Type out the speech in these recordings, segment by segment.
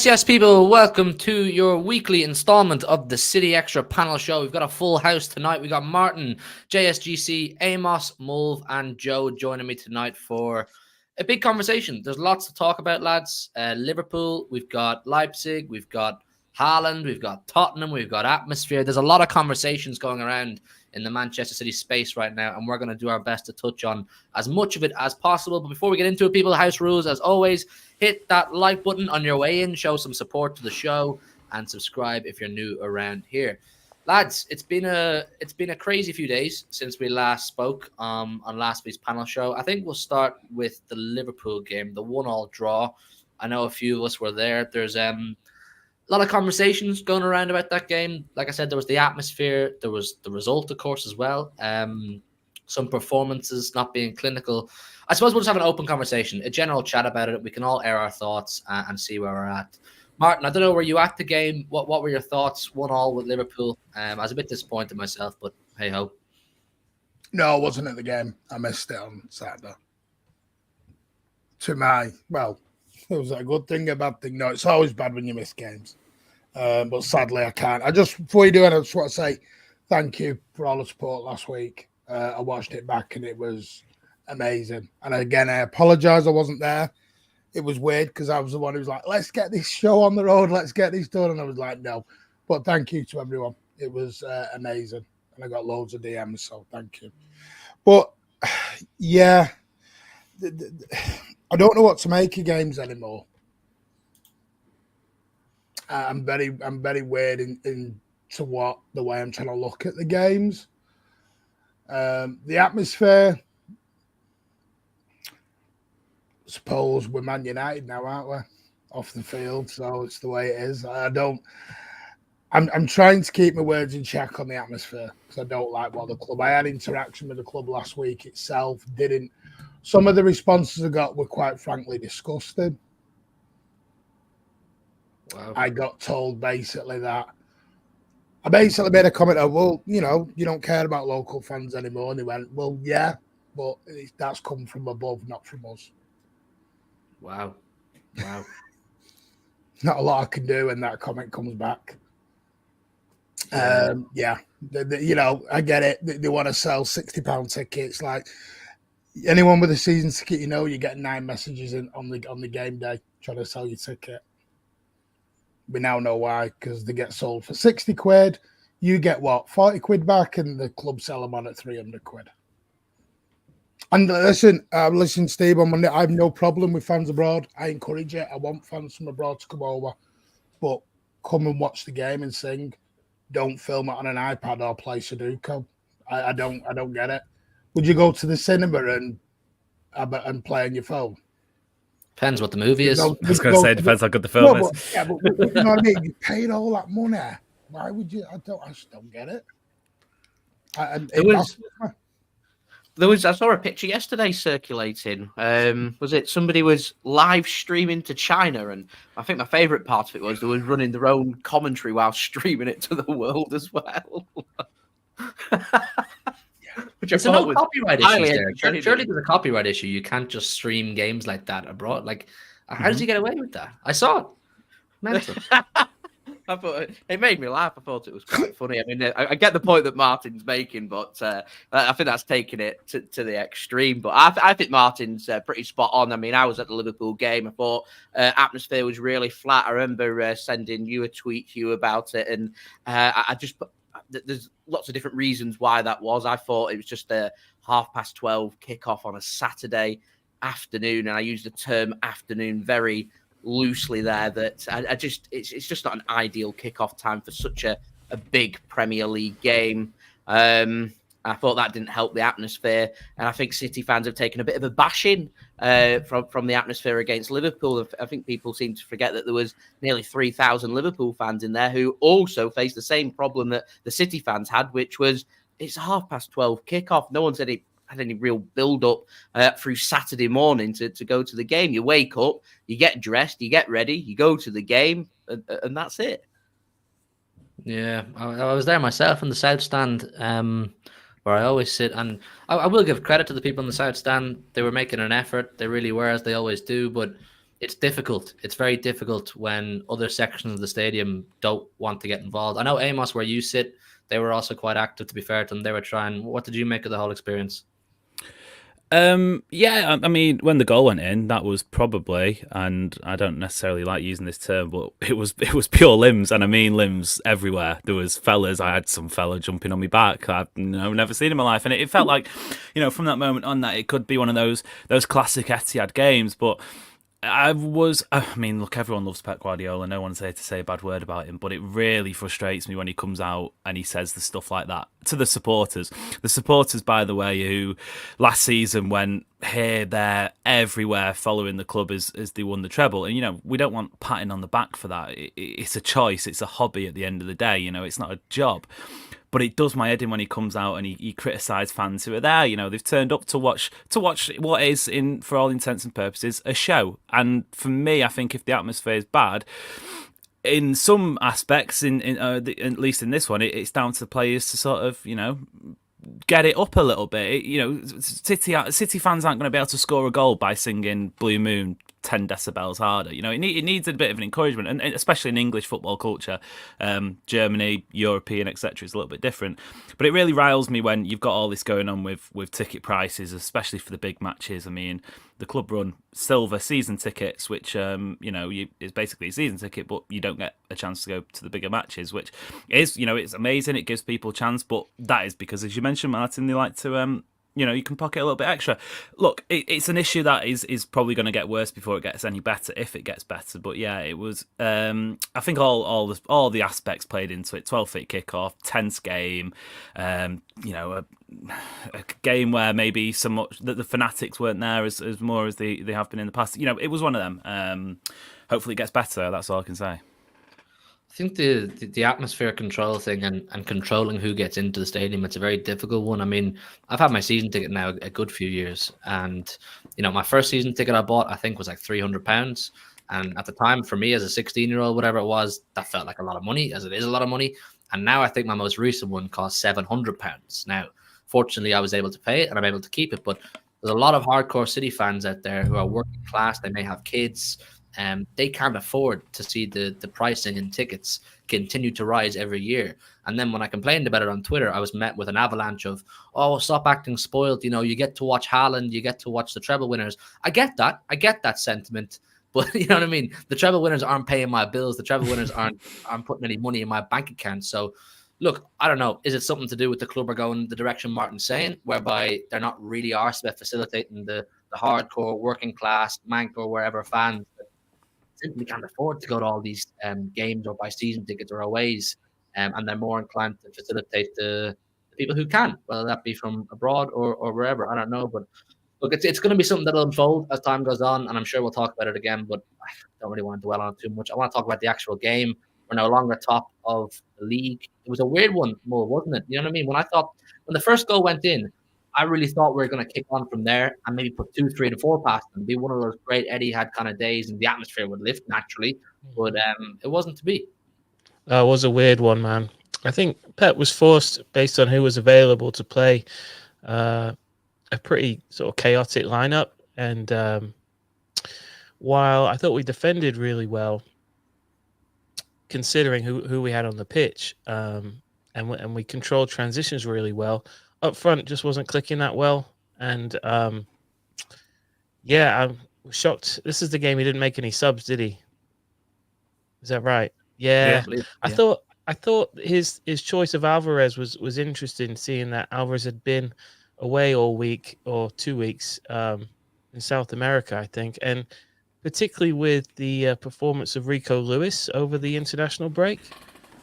Yes, people. Welcome to your weekly installment of the City Extra panel show. We've got a full house tonight. We got Martin, JSGC, Amos, Mulv, and Joe joining me tonight for a big conversation. There's lots to talk about, lads. Liverpool, we've got Leipzig, we've got Haaland, we've got Tottenham, we've got atmosphere. There's a lot of conversations going around in the Manchester City space right now, and we're going to do our best to touch on as much of it as possible. But before we get into it, people, house rules, as always, hit that like button on your way in, show some support to the show, and subscribe if you're new around here. Lads, it's been a crazy few days since we last spoke on last week's panel show. I think we'll start with the Liverpool game, the 1-1 draw. I know a few of us were there. There's a lot of conversations going around about that game. Like I said, there was the atmosphere. There was the result, of course, as well. Some performances not being clinical. I suppose we'll just have an open conversation, a general chat about it. We can all air our thoughts and see where we're at. Martin, I don't know, were you at the game? What were your thoughts? 1-1 with Liverpool. I was a bit disappointed myself, but hey-ho. No, I wasn't at the game. I missed it on Saturday. It was a good thing, a bad thing. No, it's always bad when you miss games. But sadly, I can't. Before you do it, I just want to say thank you for all the support last week. I watched it back and it was amazing. And again, I apologize I wasn't there. It was weird because I was the one who was like, let's get this show on the road. Let's get this done. And I was like, no. But thank you to everyone. It was amazing. And I got loads of DMs, so thank you. But, yeah, I don't know what to make of games anymore. I'm very weird into the way I'm trying to look at the games. The atmosphere, I suppose we're Man United now, aren't we? Off the field, so it's the way it is. I'm trying to keep my words in check on the atmosphere because I don't like what the club. I had interaction with the club last week itself. Some of the responses I got were quite frankly disgusting. Wow. I got told basically that I basically made a comment of, well, you don't care about local fans anymore. And they went, well, yeah, but that's come from above, not from us. Wow. Not a lot I can do when that comment comes back. I get it. They want to sell £60 tickets. Like anyone with a season ticket, you get 9 messages on the game day trying to sell your ticket. We now know why, because they get sold for 60 quid. You get what, 40 quid back, and the club sell them on at 300 quid. And listen, Steve, on Monday, I have no problem with fans abroad. I encourage it. I want fans from abroad to come over. But come and watch the game and sing. Don't film it on an iPad or play Sudoku. I don't get it. Would you go to the cinema and play on your phone? Depends what the movie is. I was going to say, depends how good the film is. But you know what I mean? You paid all that money. Why would you? I just don't get it. I saw a picture yesterday circulating. Was it somebody was live streaming to China? And I think my favourite part of it was they were running their own commentary while streaming it to the world as well. which I It's a thought no was copyright highly issue there. entertaining. Surely there's a copyright issue. You can't just stream games like that abroad. Like, how does he get away with that? I saw it. Mental. I thought it made me laugh. I thought it was quite funny. I mean, I get the point that Martin's making, but I think that's taking it to the extreme. But I think Martin's pretty spot on. I mean, I was at the Liverpool game. I thought atmosphere was really flat. I remember sending you a tweet, Hugh, about it, and I just there's lots of different reasons why that was. I thought it was just a 12:30 kickoff on a Saturday afternoon, and I used the term afternoon very loosely there, that it's just not an ideal kickoff time for such a big Premier League game. I thought that didn't help the atmosphere, and I think City fans have taken a bit of a bashing from the atmosphere against Liverpool. I think people seem to forget that there was nearly 3,000 Liverpool fans in there who also faced the same problem that the City fans had, which was it's a 12:30 kickoff. No one said it had any real build-up through Saturday morning to go to the game. You wake up, you get dressed, you get ready, you go to the game, and that's it. Yeah, I was there myself in the South Stand, where I always sit, and I will give credit to the people in the South Stand. They were making an effort. They really were, as they always do, but it's difficult. It's very difficult when other sections of the stadium don't want to get involved. I know, Amos, where you sit, they were also quite active, to be fair to them. They were trying. What did you make of the whole experience? Yeah, I mean, when the goal went in, that was probably, and I don't necessarily like using this term, but it was pure limbs, and I mean limbs everywhere. There was fellas. I had some fella jumping on my back. I've never seen in my life, and it felt like, from that moment on, that it could be one of those classic Etihad games, but. Look, everyone loves Pep Guardiola. No one's here to say a bad word about him, but it really frustrates me when he comes out and he says the stuff like that to the supporters. The supporters, by the way, who last season went here, there, everywhere following the club as they won the treble. And, we don't want patting on the back for that. It's a choice. It's a hobby at the end of the day. It's not a job. But it does my head in when he comes out and he criticises fans who are there. They've turned up to watch what is, for all intents and purposes, a show. And for me, I think if the atmosphere is bad, in some aspects, at least in this one, it's down to the players to sort of, get it up a little bit. City fans aren't going to be able to score a goal by singing Blue Moon 10 decibels harder. It needs a bit of an encouragement, and especially in English football culture, Germany, European, etc. is a little bit different. But it really riles me when you've got all this going on with ticket prices, especially for the big matches. I mean, the club run silver season tickets, which is basically a season ticket, but you don't get a chance to go to the bigger matches, which is it's amazing. It gives people a chance, but that is because, as you mentioned, Martin, they like to you can pocket a little bit extra. Look, it's an issue that is probably going to get worse before it gets any better, if it gets better. But yeah, it was. I think all the aspects played into it. 12-feet kickoff, tense game. A game where maybe somewhat that the fanatics weren't there as more as they have been in the past. It was one of them. Hopefully, it gets better. That's all I can say. I think the atmosphere control thing and controlling who gets into the stadium, it's a very difficult one. I mean, I've had my season ticket now a good few years, and my first season ticket I bought, I think, was like £300, and at the time, for me as a 16-year-old, whatever it was, that felt like a lot of money, as it is a lot of money. And now I think my most recent one cost £700. Now, fortunately, I was able to pay it and I'm able to keep it, but there's a lot of hardcore City fans out there who are working class. They may have kids. They can't afford to see the pricing in tickets continue to rise every year. And then when I complained about it on Twitter, I was met with an avalanche of, oh, stop acting spoiled. You get to watch Haaland, you get to watch the treble winners. I get that sentiment. But you know what I mean? The treble winners aren't paying my bills. The treble winners aren't putting any money in my bank account. So look, I don't know. Is it something to do with the club are going the direction Martin's saying, whereby they're not really arsed about facilitating the hardcore working class, mank or wherever fans simply can't afford to go to all these games or buy season tickets or aways, and they're more inclined to facilitate the people who can, whether that be from abroad or wherever. I don't know, but look, it's going to be something that'll unfold as time goes on, and I'm sure we'll talk about it again, but I don't really want to dwell on it too much. I want to talk about the actual game. We're no longer top of the league. It was a weird one, Mo, wasn't it? You know what I mean? When the first goal went in, I really thought we were going to kick on from there and maybe put 2, 3, and 4 past them. Be one of those great Eddie had kind of days, and the atmosphere would lift naturally. But it wasn't to be. It was a weird one, man. I think Pep was forced based on who was available to play. a pretty sort of chaotic lineup. And while I thought we defended really well, considering who we had on the pitch, and we controlled transitions really well, up front just wasn't clicking that well. And yeah, I'm shocked. This is the game he didn't make any subs, did he? Is that right? Yeah. I thought his choice of Alvarez was interesting, seeing that Alvarez had been away all week or 2 weeks in South America, I think, and particularly with the performance of Rico Lewis over the international break.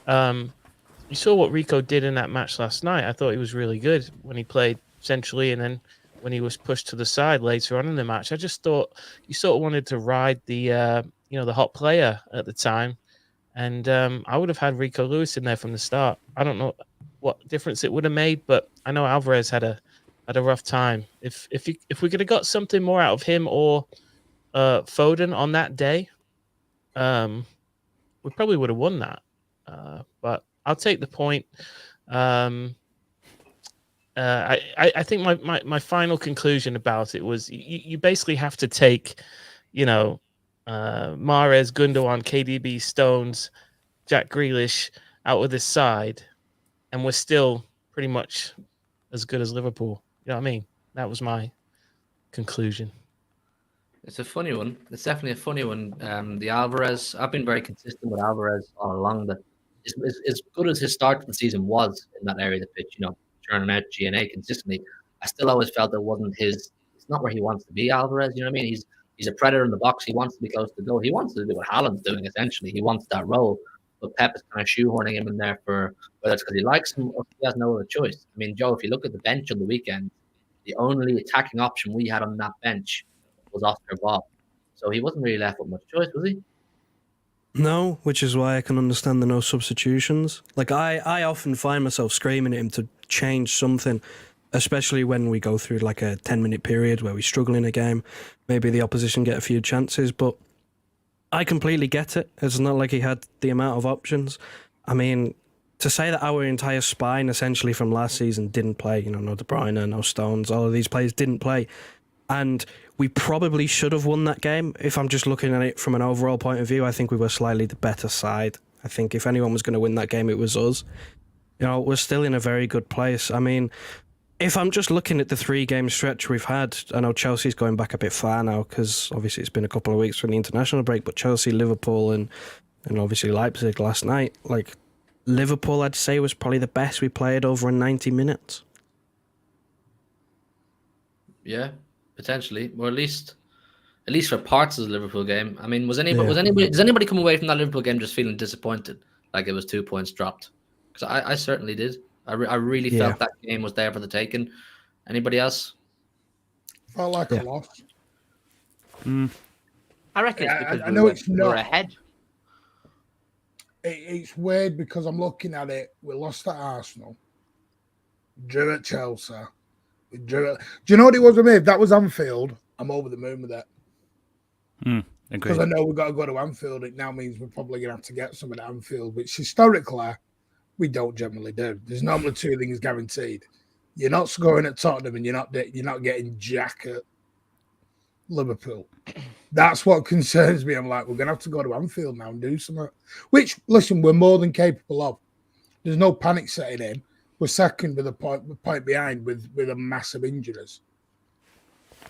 You saw what Rico did in that match last night. I thought he was really good when he played centrally, and then when he was pushed to the side later on in the match. I just thought you sort of wanted to ride the the hot player at the time, and I would have had Rico Lewis in there from the start. I don't know what difference it would have made, but I know Alvarez had a rough time. If we could have got something more out of him or Foden on that day, we probably would have won that. But I'll take the point. I think my final conclusion about it was you basically have to take, Mahrez, Gundogan, KDB, Stones, Jack Grealish out of this side, and we're still pretty much as good as Liverpool. You know what I mean? That was my conclusion. It's a funny one. It's definitely a funny one. The Alvarez, I've been very consistent with Alvarez all along. That as good as his start to the season was in that area of the pitch, churning out G&A consistently, I still always felt it wasn't his. It's not where he wants to be, Alvarez. You know what I mean? He's a predator in the box. He wants to be close to the goal. He wants to do what Haaland's doing, essentially. He wants that role. But Pep is kind of shoehorning him in there for whether it's because he likes him or he has no other choice. I mean, Joe, if you look at the bench on the weekend, the only attacking option we had on that bench was Oscar Bob. So he wasn't really left with much choice, was he? No, which is why I can understand the no substitutions. Like, I often find myself screaming at him to change something, especially when we go through like a 10-minute period where we struggle in a game. Maybe the opposition get a few chances, but I completely get it. It's not like he had the amount of options. I mean, to say that our entire spine essentially from last season didn't play, no De Bruyne, no Stones, all of these players didn't play. And we probably should have won that game. If I'm just looking at it from an overall point of view, I think we were slightly the better side. I think if anyone was going to win that game, it was us. We're still in a very good place. I mean, if I'm just looking at the 3-game stretch we've had, I know Chelsea's going back a bit far now because obviously it's been a couple of weeks from the international break, but Chelsea, Liverpool and obviously Leipzig last night, like Liverpool, I'd say was probably the best we played over in 90 minutes. Yeah, potentially, or at least for parts of the Liverpool game. I mean, does anybody come away from that Liverpool game just feeling disappointed, like it was 2 points dropped? Because I certainly did. I really felt that game was there for the taking. Anybody else? Felt like a loss. I reckon it's because I know it's not. we're ahead. It's weird because I'm looking at it. We lost at Arsenal, drew at Chelsea. Do you know what it was with me? If that was Anfield, I'm over the moon with that. Because I know we've got to go to Anfield. It now means we're probably going to have to get something at Anfield, which historically we don't generally do. There's normally 2 things guaranteed. You're not scoring at Tottenham, and you're not getting jack at Liverpool. That's what concerns me. I'm like, we're going to have to go to Anfield now and do something. Which, listen, we're more than capable of. There's no panic setting in. We're second with a point behind with a massive injuries.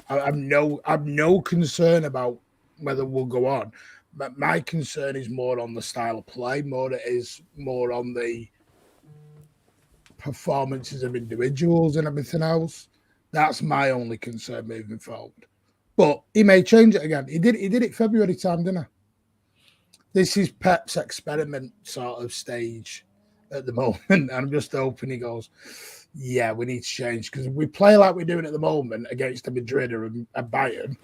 I've no concern about whether we'll go on. But my concern is more on the style of play, more on the performances of individuals and everything else. That's my only concern moving forward. But he may change it again. He did it February time, didn't he? This is Pep's experiment sort of stage at the moment. I'm just hoping he goes, yeah, we need to change. Because if we play like we're doing at the moment against a Madrid or a Bayern,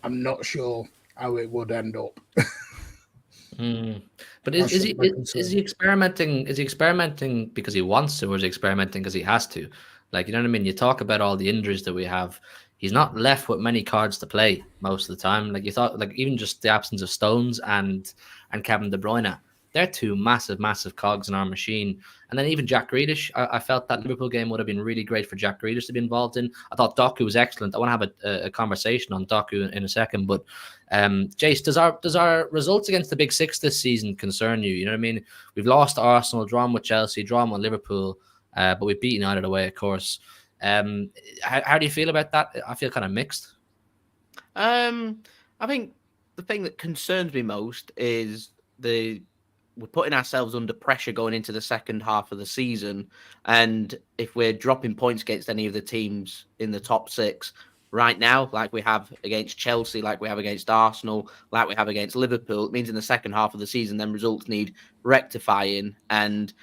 I'm not sure how it would end up. But is he experimenting? Is he experimenting because he wants to, or is he experimenting because he has to? Like, you know what I mean? You talk about all the injuries that we have. He's not left with many cards to play most of the time. Like you thought, like even just the absence of Stones and Kevin De Bruyne, they're two massive cogs in our machine. And then even Jack Grealish, I felt that Liverpool game would have been really great for Jack Grealish to be involved in. I thought Doku was excellent. I want to have a conversation on Doku in a second, but Jace, does our results against the Big Six this season concern you? You know what I mean? We've lost to Arsenal, drawn with Chelsea, drawn with Liverpool, but we've beaten United away, of course. How do you feel about that? I feel kind of mixed. I think the thing that concerns me most is we're putting ourselves under pressure going into the second half of the season. And if we're dropping points against any of the teams in the top six right now, like we have against Chelsea, like we have against Arsenal, like we have against Liverpool, it means in the second half of the season, then results need rectifying. And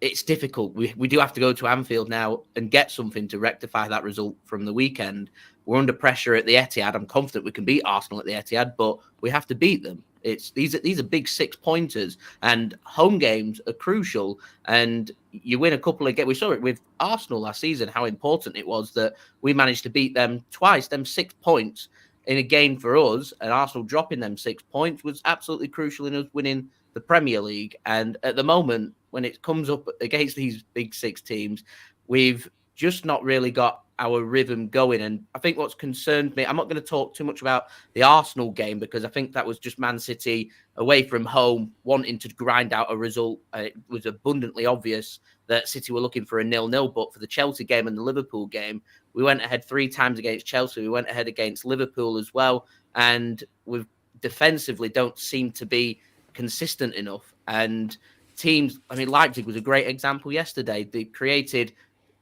it's difficult. We do have to go to Anfield now and get something to rectify that result from the weekend. We're under pressure at the Etihad. I'm confident we can beat Arsenal at the Etihad, but we have to beat them. These are big 6 pointers, and home games are crucial. And you win a couple of games. We saw it with Arsenal last season, how important it was that we managed to beat them twice. Them 6 points in a game for us, and Arsenal dropping them 6 points was absolutely crucial in us winning the Premier League. And at the moment, when it comes up against these big 6 teams, we've just not really got our rhythm going. And I think what's concerned me, I'm not going to talk too much about the Arsenal game because I think that was just Man City away from home wanting to grind out a result. It was abundantly obvious that City were looking for a 0-0, but for the Chelsea game and the Liverpool game, we went ahead 3 times against Chelsea. We went ahead against Liverpool as well. And we defensively don't seem to be consistent enough. And teams, I mean, Leipzig was a great example yesterday. They created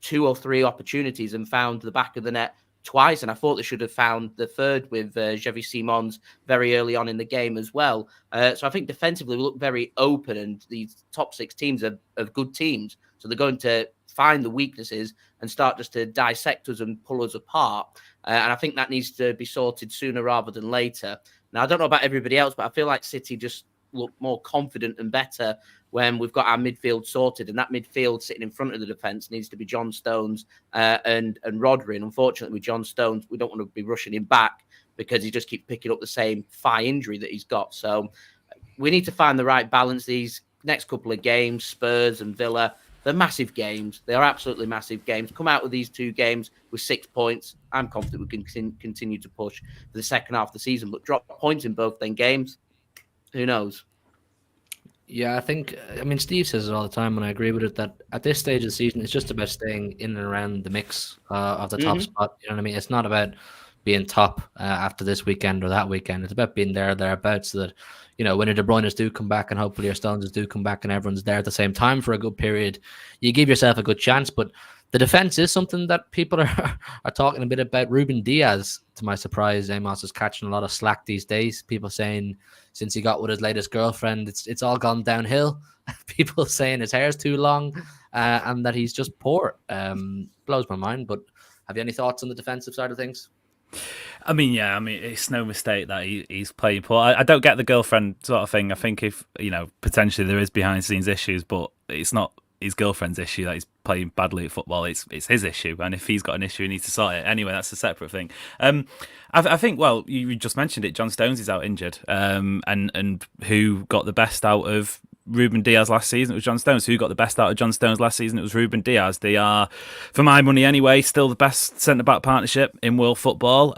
2 or 3 opportunities and found the back of the net twice. And I thought they should have found the third with Xavi Simons very early on in the game as well. So I think defensively we look very open, and these top 6 teams are good teams. So they're going to find the weaknesses and start just to dissect us and pull us apart. And I think that needs to be sorted sooner rather than later. Now, I don't know about everybody else, but I feel like City just look more confident and better when we've got our midfield sorted, and that midfield sitting in front of the defence needs to be John Stones and Rodri. And unfortunately, with John Stones, we don't want to be rushing him back because he just keeps picking up the same thigh injury that he's got. So we need to find the right balance. These next couple of games, Spurs and Villa, they're massive games. They are absolutely massive games. Come out with these 2 games with 6 points. I'm confident we can continue to push for the second half of the season, but drop points in both them games, who knows? Yeah, I mean, Steve says it all the time, and I agree with it, that at this stage of the season, it's just about staying in and around the mix of the top spot. You know what I mean? It's not about being top after this weekend or that weekend. It's about being thereabouts, so that, you know, when your De Bruyne's do come back and hopefully your Stones do come back and everyone's there at the same time for a good period, you give yourself a good chance. But the defense is something that people are talking a bit about. Ruben Diaz, to my surprise, Amos is catching a lot of slack these days. People saying since he got with his latest girlfriend, it's all gone downhill. People saying his hair's too long and that he's just poor. Blows my mind. But have you any thoughts on the defensive side of things? I mean, it's no mistake that he's playing poor. I don't get the girlfriend sort of thing. I think if, you know, potentially there is behind the scenes issues, but it's not his girlfriend's issue that he's playing badly at football. It's his issue, and if he's got an issue, he needs to sort it. Anyway, that's a separate thing. I think, well, you just mentioned it. John Stones is out injured, and who got the best out of Ruben Diaz last season? It was John Stones. Who got the best out of John Stones last season? It was Ruben Diaz. They are, for my money anyway, still the best centre-back partnership in world football.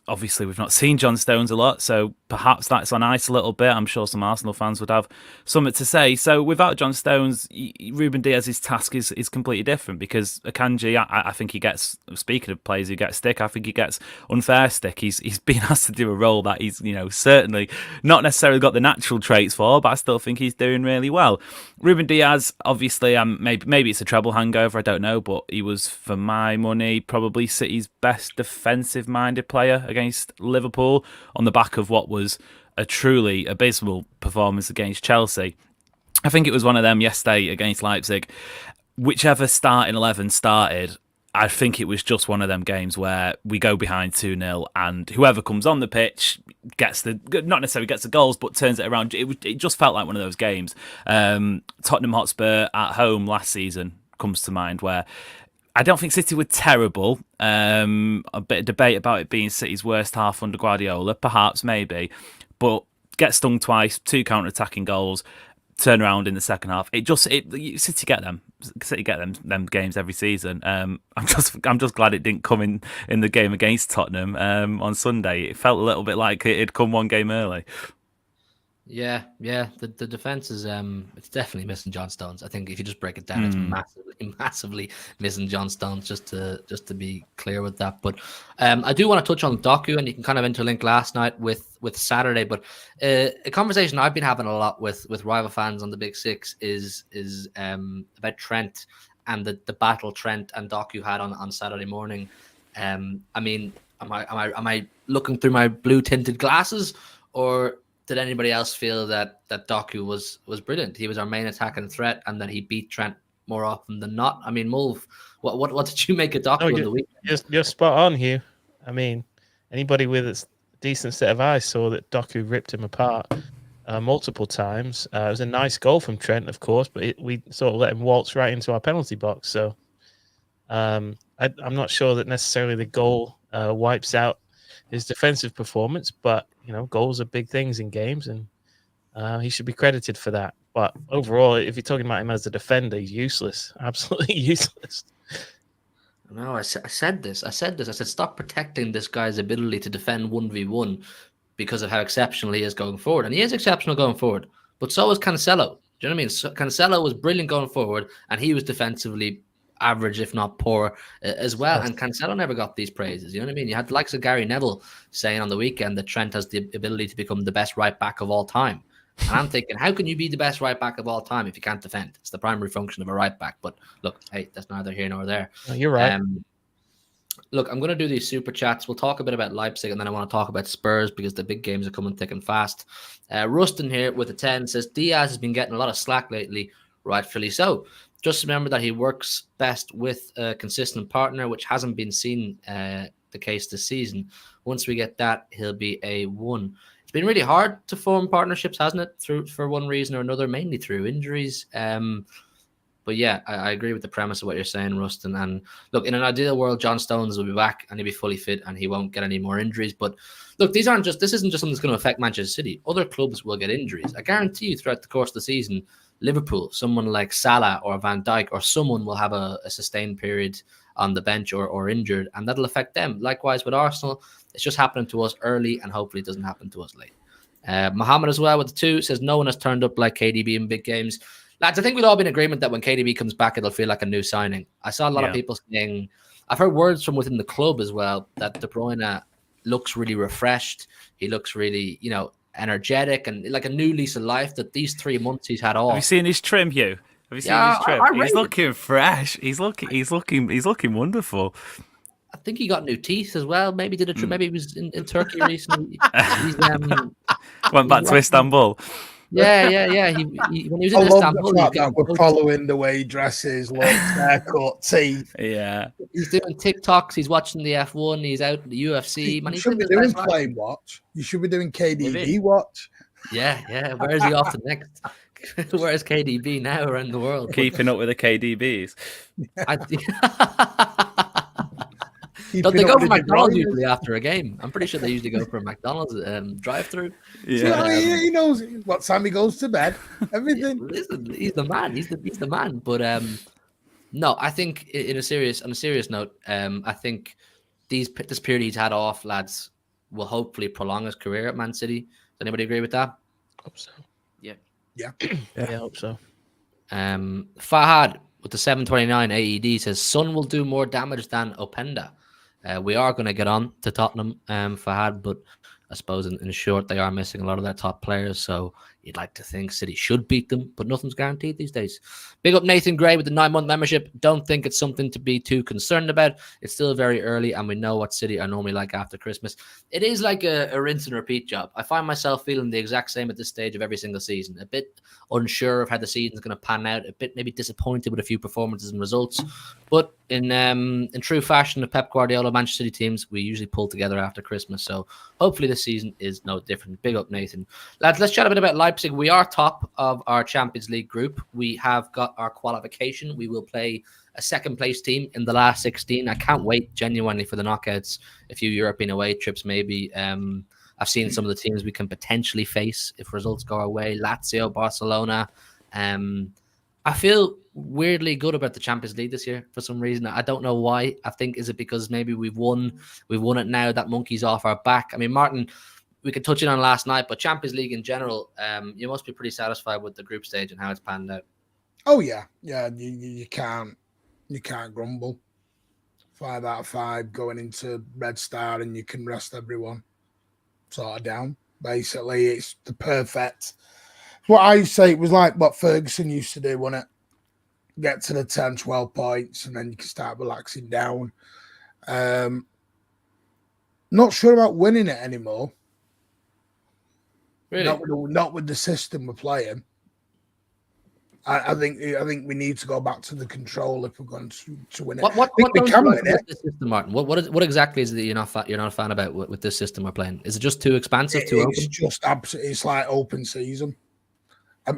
Obviously, we've not seen John Stones a lot, so perhaps that's on ice a little bit. I'm sure some Arsenal fans would have something to say. So without John Stones, Ruben Diaz's task is completely different, because Akanji, I think he gets, speaking of players who get stick, I think he gets unfair stick. He's been asked to do a role that he's, you know, certainly not necessarily got the natural traits for, but I still think he's doing really well. Ruben Diaz, obviously, maybe it's a treble hangover, I don't know, but he was, for my money, probably City's best defensive-minded player against Liverpool on the back of what was a truly abysmal performance against Chelsea. I think it was one of them yesterday against Leipzig. Whichever starting 11 started, I think it was just one of them games where we go behind 2-0 and whoever comes on the pitch not necessarily gets the goals, but turns it around. It just felt like one of those games. Tottenham Hotspur at home last season comes to mind, where I don't think City were terrible. A bit of debate about it being City's worst half under Guardiola, perhaps, maybe. But get stung twice, 2 counter-attacking goals. turn around in the second half. City get them games every season. I'm just glad it didn't come in the game against Tottenham on Sunday. It felt a little bit like it'd come one game early. Yeah. The defense is it's definitely missing John Stones. I think if you just break it down, it's massively missing John Stones. Just to be clear with that. But I do want to touch on Doku, and you can kind of interlink last night with Saturday. But a conversation I've been having a lot with rival fans on the Big Six is about Trent and the battle Trent and Doku had on Saturday morning. I mean, am I looking through my blue tinted glasses, or did anybody else feel that Doku was brilliant? He was our main attacking threat, and that he beat Trent more often than not. I mean, Mulv, what did you make of Doku in the weekend? You're spot on, Hugh. I mean, anybody with a decent set of eyes saw that Doku ripped him apart multiple times. It was a nice goal from Trent, of course, but we sort of let him waltz right into our penalty box. So I'm not sure that necessarily the goal wipes out his defensive performance, but goals are big things in games, and he should be credited for that. But overall, if you're talking about him as a defender, he's useless, absolutely useless. No, I said this. I said, stop protecting this guy's ability to defend 1v1 because of how exceptional he is going forward. And he is exceptional going forward, but so is Cancelo. Do you know what I mean? So Cancelo was brilliant going forward, and he was defensively average, if not poor, as well. And Cancelo never got these praises. You know what I mean? You had the likes of Gary Neville saying on the weekend that Trent has the ability to become the best right back of all time. And I'm thinking, how can you be the best right back of all time if you can't defend? It's the primary function of a right back. But look, hey, that's neither here nor there. No, you're right. Look, I'm going to do these super chats. We'll talk a bit about Leipzig, and then I want to talk about Spurs because the big games are coming thick and fast. Rustin here with a 10 says, Diaz has been getting a lot of slack lately, rightfully so. Just remember that he works best with a consistent partner, which hasn't been seen the case this season. Once we get that, he'll be a 1. It's been really hard to form partnerships, hasn't it? For one reason or another, mainly through injuries. But yeah, I agree with the premise of what you're saying, Rustin. And look, in an ideal world, John Stones will be back and he'll be fully fit and he won't get any more injuries. But look, this isn't just something that's going to affect Manchester City. Other clubs will get injuries. I guarantee you throughout the course of the season, Liverpool, someone like Salah or Van Dijk or someone will have a sustained period on the bench or injured, and that'll affect them. Likewise with Arsenal, it's just happening to us early, and hopefully it doesn't happen to us late. Mohammed as well with the 2 says, no one has turned up like KDB in big games. Lads, I think we'll all be in agreement that when KDB comes back, it'll feel like a new signing. I saw a lot of people saying, I've heard words from within the club as well, that De Bruyne looks really refreshed. He looks really, energetic and like a new lease of life, that these 3 months he's had off. Have you seen his trim, Hugh? Have you seen his trim? He's looking fresh. He's looking wonderful. I think he got new teeth as well. Maybe did a trip. Maybe he was in Turkey recently. Went back to Istanbul. Yeah. He when he was in Istanbul, we're following the way he dresses, looks, haircut, teeth. Yeah, he's doing TikToks. He's watching the F1. He's out in the UFC. You should be doing Flame Watch. You should be doing KDB Watch. Yeah. Where is he off to next? Where's KDB now around the world? Keeping up with the KDBs. Don't they go for McDonald's usually after a game? I'm pretty sure they usually go for a McDonald's drive-through. Yeah, he knows what time he goes to bed. Everything. Yeah, listen, he's the man. He's the man. But no, I think on a serious note, I think this period he's had off, lads, will hopefully prolong his career at Man City. Does anybody agree with that? Hope so. Yeah, I hope so. Fahad with the 729 AED says Son will do more damage than Openda. We are going to get on to Tottenham, Fahad, but I suppose in short, they are missing a lot of their top players. So you'd like to think City should beat them, but nothing's guaranteed these days. Big up Nathan Gray with the 9-month membership. Don't think it's something to be too concerned about. It's still very early, and we know what City are normally like after Christmas. It is like a rinse and repeat job. I find myself feeling the exact same at this stage of every single season. A bit unsure of how the season's going to pan out. A bit maybe disappointed with a few performances and results. But in true fashion of Pep Guardiola Manchester City teams, we usually pull together after Christmas. So hopefully this season is no different. Big up, Nathan. Lads, let's chat a bit about Leipzig. We are top of our Champions League group. We have got our qualification. We will play a second place team in the last 16. I can't wait genuinely for the knockouts. A few European away trips maybe. I've seen some of the teams we can potentially face if results go our way. Lazio, Barcelona. I feel weirdly good about the Champions League this year for some reason. I don't know why. I think is it because maybe we've won it now. That monkey's off our back. I mean, Martin, we could touch it on last night, but Champions League in general, you must be pretty satisfied with the group stage and how it's panned out. Oh yeah. You can't grumble. 5 out of 5 going into Red Star, and you can rest everyone sort of down. Basically, it's the perfect. What I say, it was like what Ferguson used to do, wasn't it? Get to the 10, 12 points, and then you can start relaxing down. Not sure about winning it anymore. Really? Not with the system we're playing. I think we need to go back to the control if we're going to win it. What we can win it. This system, Martin? What exactly is it that you're not a fan about with this system we're playing? Is it just too expansive, too open? It's just absolutely. It's like open season.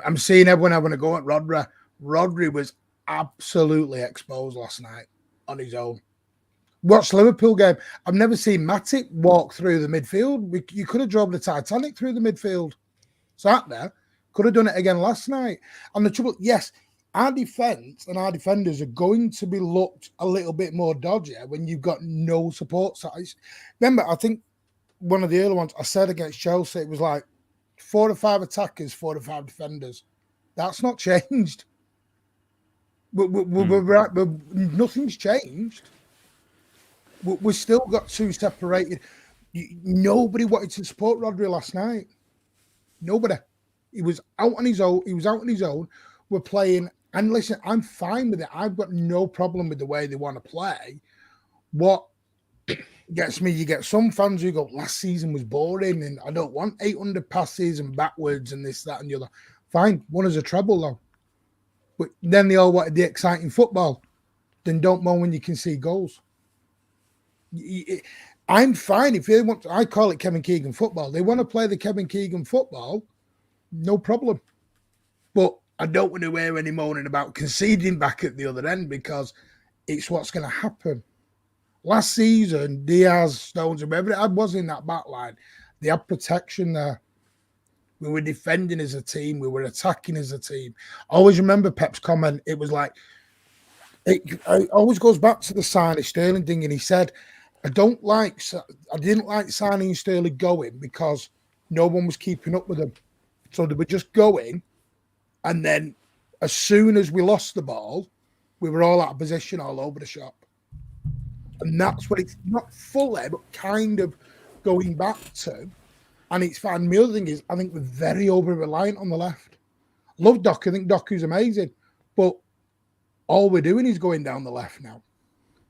I'm seeing everyone having a go at Rodri. Rodri was absolutely exposed last night on his own. Watch Liverpool game. I've never seen Matic walk through the midfield. You could have drove the Titanic through the midfield. Sat there. Could have done it again last night. And the trouble, yes, our defense and our defenders are going to be looked a little bit more dodgier when you've got no support size. Remember, I think one of the early ones I said against Chelsea, it was like 4 or 5 attackers, 4 or 5 defenders. That's not changed. We're right, but nothing's changed. We've still got 2 separated. Nobody wanted to support Rodri last night. Nobody. He was out on his own. We're playing, and listen, I'm fine with it. I've got no problem with the way they want to play. What gets me, you get some fans who go, last season was boring and I don't want 800 passes and backwards and this, that, and the other. Fine, won us a treble though. But then they all wanted the exciting football. Then don't moan when you can see goals. I'm fine if they want. I call it Kevin Keegan football. They want to play the Kevin Keegan football. No problem. But I don't want to hear any moaning about conceding back at the other end because it's what's going to happen. Last season, Diaz, Stones, whoever it was in that back line, they had protection there. We were defending as a team. We were attacking as a team. I always remember Pep's comment. It was like, it always goes back to the signing Sterling thing. And he said, I didn't like signing Sterling going because no one was keeping up with him. So they were just going, and then as soon as we lost the ball, we were all out of position all over the shop. And that's what it's not fully, but kind of going back to. And it's fine. The other thing is, I think we're very over-reliant on the left. I love Doku. I think Doku's amazing. But all we're doing is going down the left now.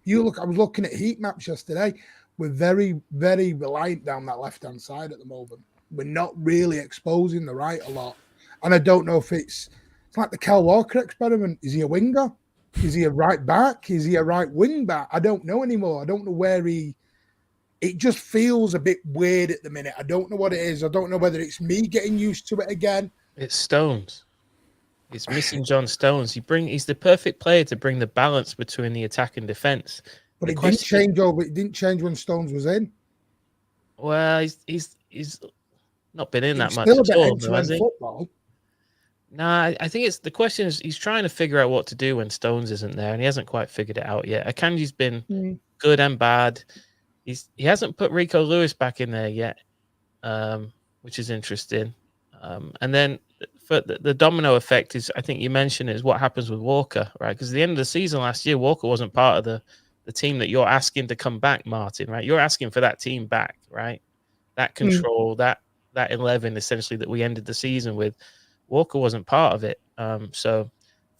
I was looking at heat maps yesterday. We're very, very reliant down that left-hand side at the moment. We're not really exposing the right a lot. And I don't know if it's like the Kel Walker experiment. Is he a winger? Is he a right back? Is he a right wing back? I don't know anymore. I don't know where it just feels a bit weird at the minute. I don't know what it is. I don't know whether it's me getting used to it again. It's Stones. It's missing John Stones. He's the perfect player to bring the balance between the attack and defense. But it didn't change over. It didn't change when Stones was in. Well, he's not been in that much at all, though, has he? Football. Nah, I think the question is he's trying to figure out what to do when Stones isn't there, and he hasn't quite figured it out yet. Akanji's been good and bad. He hasn't put Rico Lewis back in there yet, which is interesting. And then for the domino effect is, I think you mentioned, is what happens with Walker, right? Because at the end of the season last year, Walker wasn't part of the team that you're asking to come back, Martin, right? You're asking for that team back, right? That control, that 11 essentially that we ended the season with. Walker wasn't part of it. So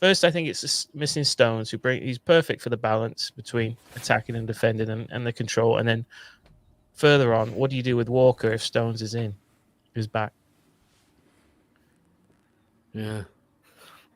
first, I think it's just missing Stones, he's perfect for the balance between attacking and defending and the control. And then further on, what do you do with Walker if Stones is back? Yeah.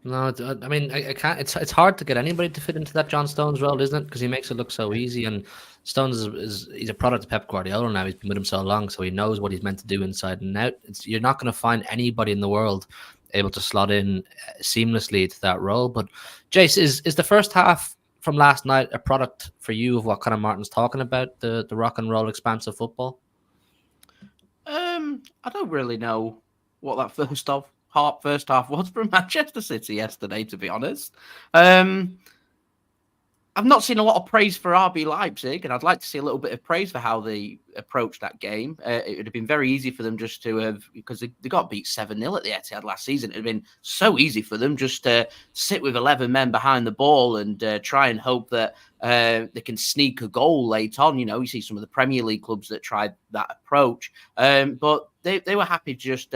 No, I mean, I can't. It's hard to get anybody to fit into that John Stones role, isn't it? Because he makes it look so easy. And Stones he's a product of Pep Guardiola now. He's been with him so long, so he knows what he's meant to do inside and out. You're not going to find anybody in the world able to slot in seamlessly to that role. But Jace, is the first half from last night a product for you of what kind of Martin's talking about, the rock and roll expansive football? I don't really know what that first half was from Manchester City yesterday, to be honest. I've not seen a lot of praise for RB Leipzig, and I'd like to see a little bit of praise for how they approached that game. It would have been very easy for them just to have, because they got beat 7-0 at the Etihad last season. It would have been so easy for them just to sit with 11 men behind the ball and try and hope that they can sneak a goal late on. You know, you see some of the Premier League clubs that tried that approach, but they were happy to just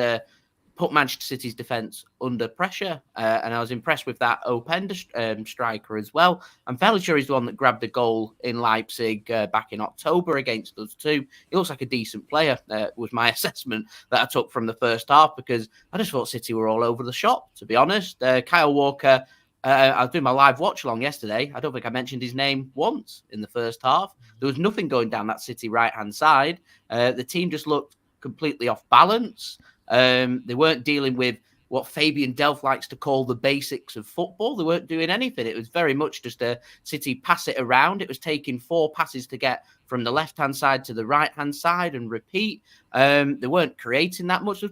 put Manchester City's defence under pressure. And I was impressed with that Openda striker as well. I'm fairly sure he's the one that grabbed a goal in Leipzig back in October against us too. He looks like a decent player, was my assessment that I took from the first half, because I just thought City were all over the shop, to be honest. Kyle Walker, I was doing my live watch along yesterday. I don't think I mentioned his name once in the first half. There was nothing going down that City right-hand side. The team just looked completely off balance. They weren't dealing with what Fabian Delph likes to call the basics of football. They weren't doing anything. It was very much just a City pass it around. It was taking 4 passes to get from the left-hand side to the right-hand side and repeat. They weren't creating that much.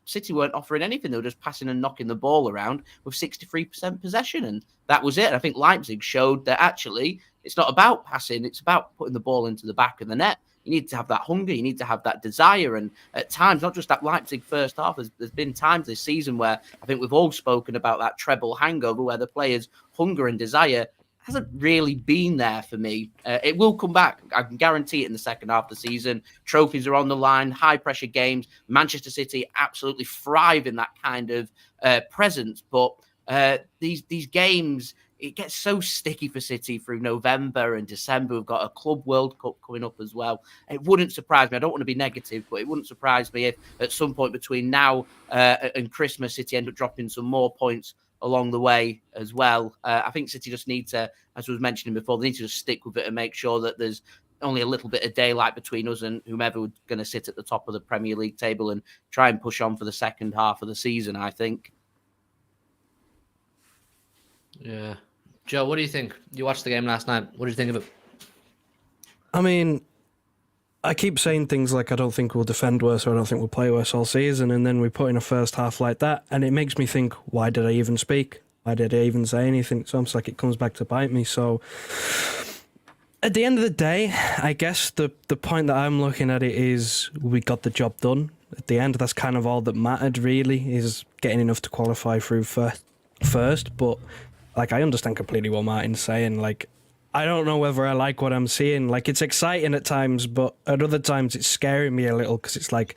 City weren't offering anything. They were just passing and knocking the ball around with 63% possession, and that was it. And I think Leipzig showed that actually it's not about passing. It's about putting the ball into the back of the net. You need to have that hunger. You need to have that desire. And at times, not just that Leipzig first half, there's been times this season where I think we've all spoken about that treble hangover, where the players' hunger and desire hasn't really been there for me. It will come back. I can guarantee it in the second half of the season. Trophies are on the line, high-pressure games. Manchester City absolutely thrive in that kind of presence. But these games, it gets so sticky for City through November and December. We've got a Club World Cup coming up as well. It wouldn't surprise me. I don't want to be negative, but it wouldn't surprise me if at some point between now and Christmas, City end up dropping some more points along the way as well. I think City just need to, as I was mentioning before, they need to just stick with it and make sure that there's only a little bit of daylight between us and whomever was going to sit at the top of the Premier League table, and try and push on for the second half of the season, I think. Yeah. Joe, what do you think? You watched the game last night. What did you think of it? I mean, I keep saying things like I don't think we'll defend worse or I don't think we'll play worse all season, and then we put in a first half like that, and it makes me think, why did I even speak? Why did I even say anything? It's almost like it comes back to bite me. So at the end of the day, I guess the point that I'm looking at it is we got the job done. At the end, that's kind of all that mattered, really, is getting enough to qualify through first. But like, I understand completely what Martin's saying. Like, I don't know whether I like what I'm seeing. Like, it's exciting at times, but at other times it's scaring me a little, because it's like,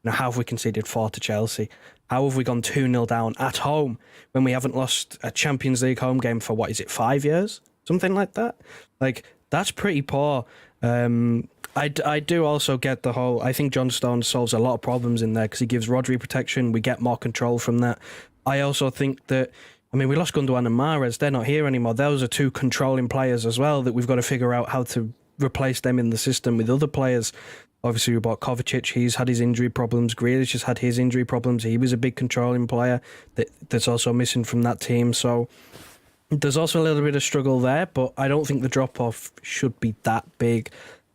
now, how have we conceded 4 to Chelsea? How have we gone 2-0 down at home when we haven't lost a Champions League home game for, 5 years? Something like that. Like, that's pretty poor. I do also get the whole, I think John Stones solves a lot of problems in there because he gives Rodri protection. We get more control from that. I also think that, I mean, we lost Gundogan and Mahrez. They're not here anymore. Those are 2 controlling players as well that we've got to figure out how to replace them in the system with other players. Obviously, we bought Kovacic. He's had his injury problems. Grealish has had his injury problems. He was a big controlling player that's also missing from that team. So there's also a little bit of struggle there, but I don't think the drop-off should be that big.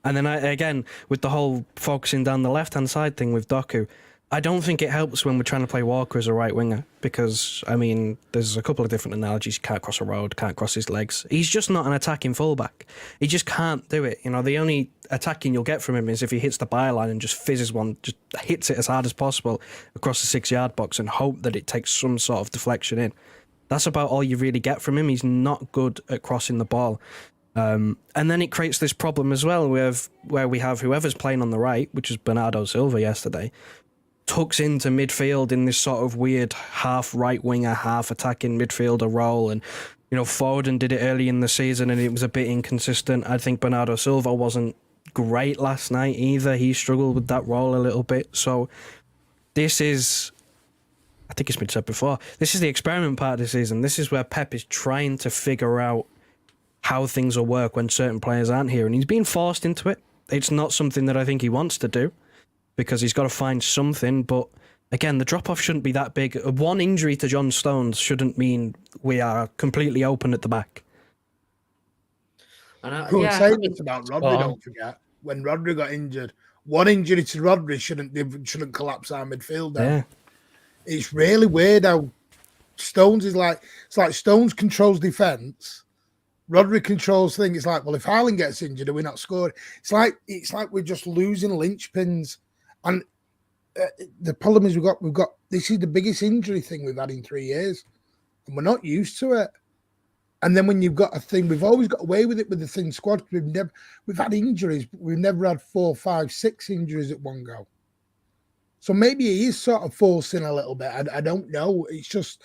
And then, again, with the whole focusing down the left-hand side thing with Doku, I don't think it helps when we're trying to play Walker as a right winger, because, I mean, there's a couple of different analogies. He can't cross a road, can't cross his legs. He's just not an attacking fullback. He just can't do it. You know, the only attacking you'll get from him is if he hits the byline and just fizzes one, just hits it as hard as possible across the 6-yard box and hope that it takes some sort of deflection in. That's about all you really get from him. He's not good at crossing the ball. And then it creates this problem as well where we have whoever's playing on the right, which is Bernardo Silva yesterday, tucks into midfield in this sort of weird half right winger, half attacking midfielder role. And, you know, Foden did it early in the season and it was a bit inconsistent. I think Bernardo Silva wasn't great last night either. He struggled with that role a little bit. So this is, I think it's been said before, this is the experiment part of the season. This is where Pep is trying to figure out how things will work when certain players aren't here. And he's being forced into it. It's not something that I think he wants to do, because he's got to find something. But again, the drop-off shouldn't be that big. One injury to John Stones shouldn't mean we are completely open at the back. Saying this about Rodri, don't forget, when Rodri got injured, one injury to Rodri shouldn't collapse our midfield down. Yeah. It's really weird how Stones is like, it's like Stones controls defense, Rodri controls things. It's like, well, if Haaland gets injured, are we not scoring? It's like we're just losing linchpins. And the problem is we've got this is the biggest injury thing we've had in 3 years, and we're not used to it. And then when you've got a thing, we've always got away with it with the thin squad. We've had injuries, but we've never had 4, 5, 6 injuries at one go. So maybe he is sort of forcing a little bit. I don't know. It's just,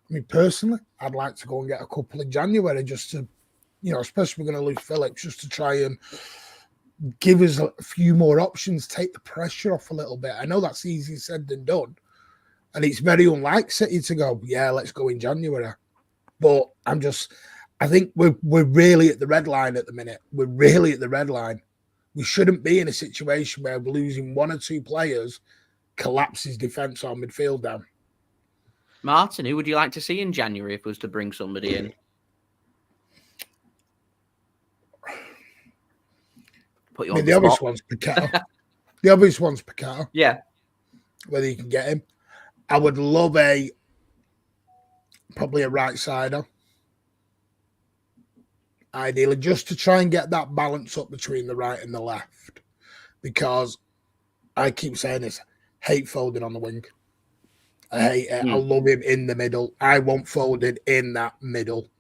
I mean, personally, I'd like to go and get a couple in January just to, especially we're going to lose Phillips, just to try and give us a few more options, take the pressure off a little bit. I know that's easier said than done. And it's very unlike City to go, yeah, let's go in January. But I think we're really at the red line at the minute. We're really at the red line. We shouldn't be in a situation where losing 1 or 2 players collapses defence or midfield down. Martin, who would you like to see in January if it was to bring somebody in? Put you on the obvious one's Paquetá. The obvious one's Paquetá. Yeah. Whether you can get him. I would love probably a right-sider. Ideally, just to try and get that balance up between the right and the left. Because I keep saying this, hate Foden on the wing. I hate it. I love him in the middle. I want Foden in that middle.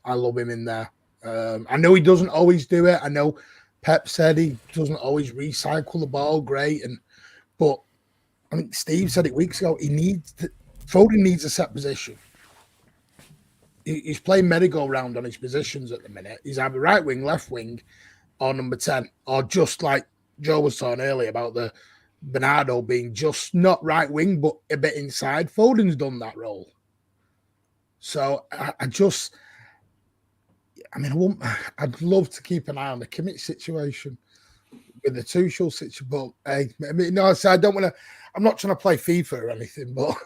I love him in there. I know he doesn't always do it. I know Pep said he doesn't always recycle the ball great. But I mean, Steve said it weeks ago. Foden needs a set position. He's playing merry-go-round on his positions at the minute. He's either right wing, left wing, or number 10. Or just like Joe was talking earlier about the Bernardo being just not right wing, but a bit inside. Foden's done that role. So I'd love to keep an eye on the Kimmich situation with the Tuchel situation. But hey, I'm not trying to play FIFA or anything, but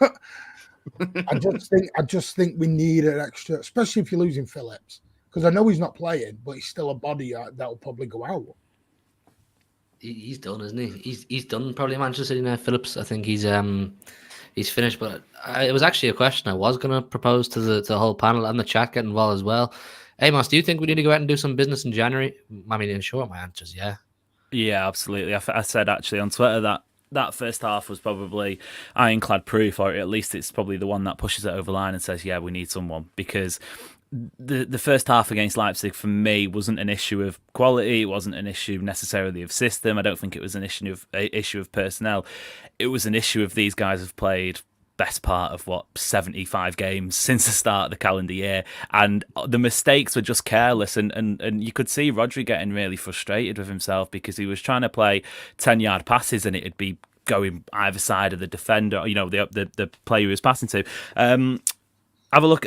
I just think we need an extra, especially if you're losing Phillips, because I know he's not playing, but he's still a body that will probably go out. He's done, isn't he? He's done probably Manchester City now. Phillips, I think he's finished. But it was actually a question I was going to propose to the whole panel and the chat get involved as well. Amos, do you think we need to go out and do some business in January? I mean, in short, my answer is yeah. Yeah, absolutely. I said actually on Twitter that first half was probably ironclad proof, or at least it's probably the one that pushes it over the line and says, yeah, we need someone, because the first half against Leipzig for me wasn't an issue of quality. It wasn't an issue necessarily of system. I don't think it was an issue of personnel. It was an issue of these guys have played best part of 75 games since the start of the calendar year, and the mistakes were just careless, and you could see Rodri getting really frustrated with himself because he was trying to play 10-yard passes and it'd be going either side of the defender, the player he was passing to. Have a look.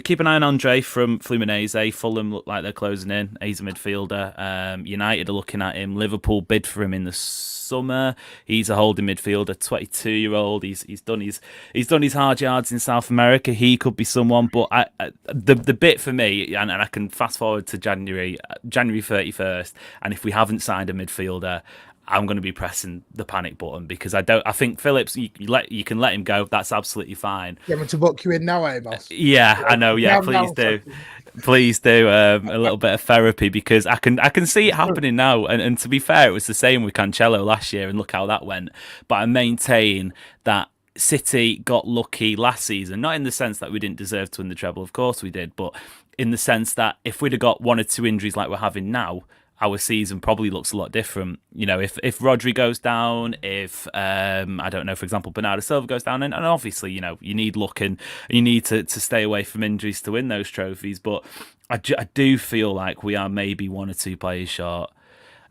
Keep an eye on Andre from Fluminense. Fulham look like they're closing in. He's a midfielder. United are looking at him. Liverpool bid for him in the summer. He's a holding midfielder, 22-year-old. He's done his hard yards in South America. He could be someone. But the bit for me, and I can fast forward to January 31st, and if we haven't signed a midfielder, I'm going to be pressing the panic button, because I think Phillips, you can let him go. That's absolutely fine. You want me to book you in now, Amos? Yeah, I know. Yeah, please do a little bit of therapy, because I can see it happening now. And to be fair, it was the same with Cancelo last year, and look how that went. But I maintain that City got lucky last season, not in the sense that we didn't deserve to win the treble. Of course we did, but in the sense that if we'd have got 1 or 2 injuries like we're having now, our season probably looks a lot different. If Rodri goes down, if I don't know, for example, Bernardo Silva goes down, and obviously, you need luck and you need to stay away from injuries to win those trophies. But I do feel like we are maybe 1 or 2 players short.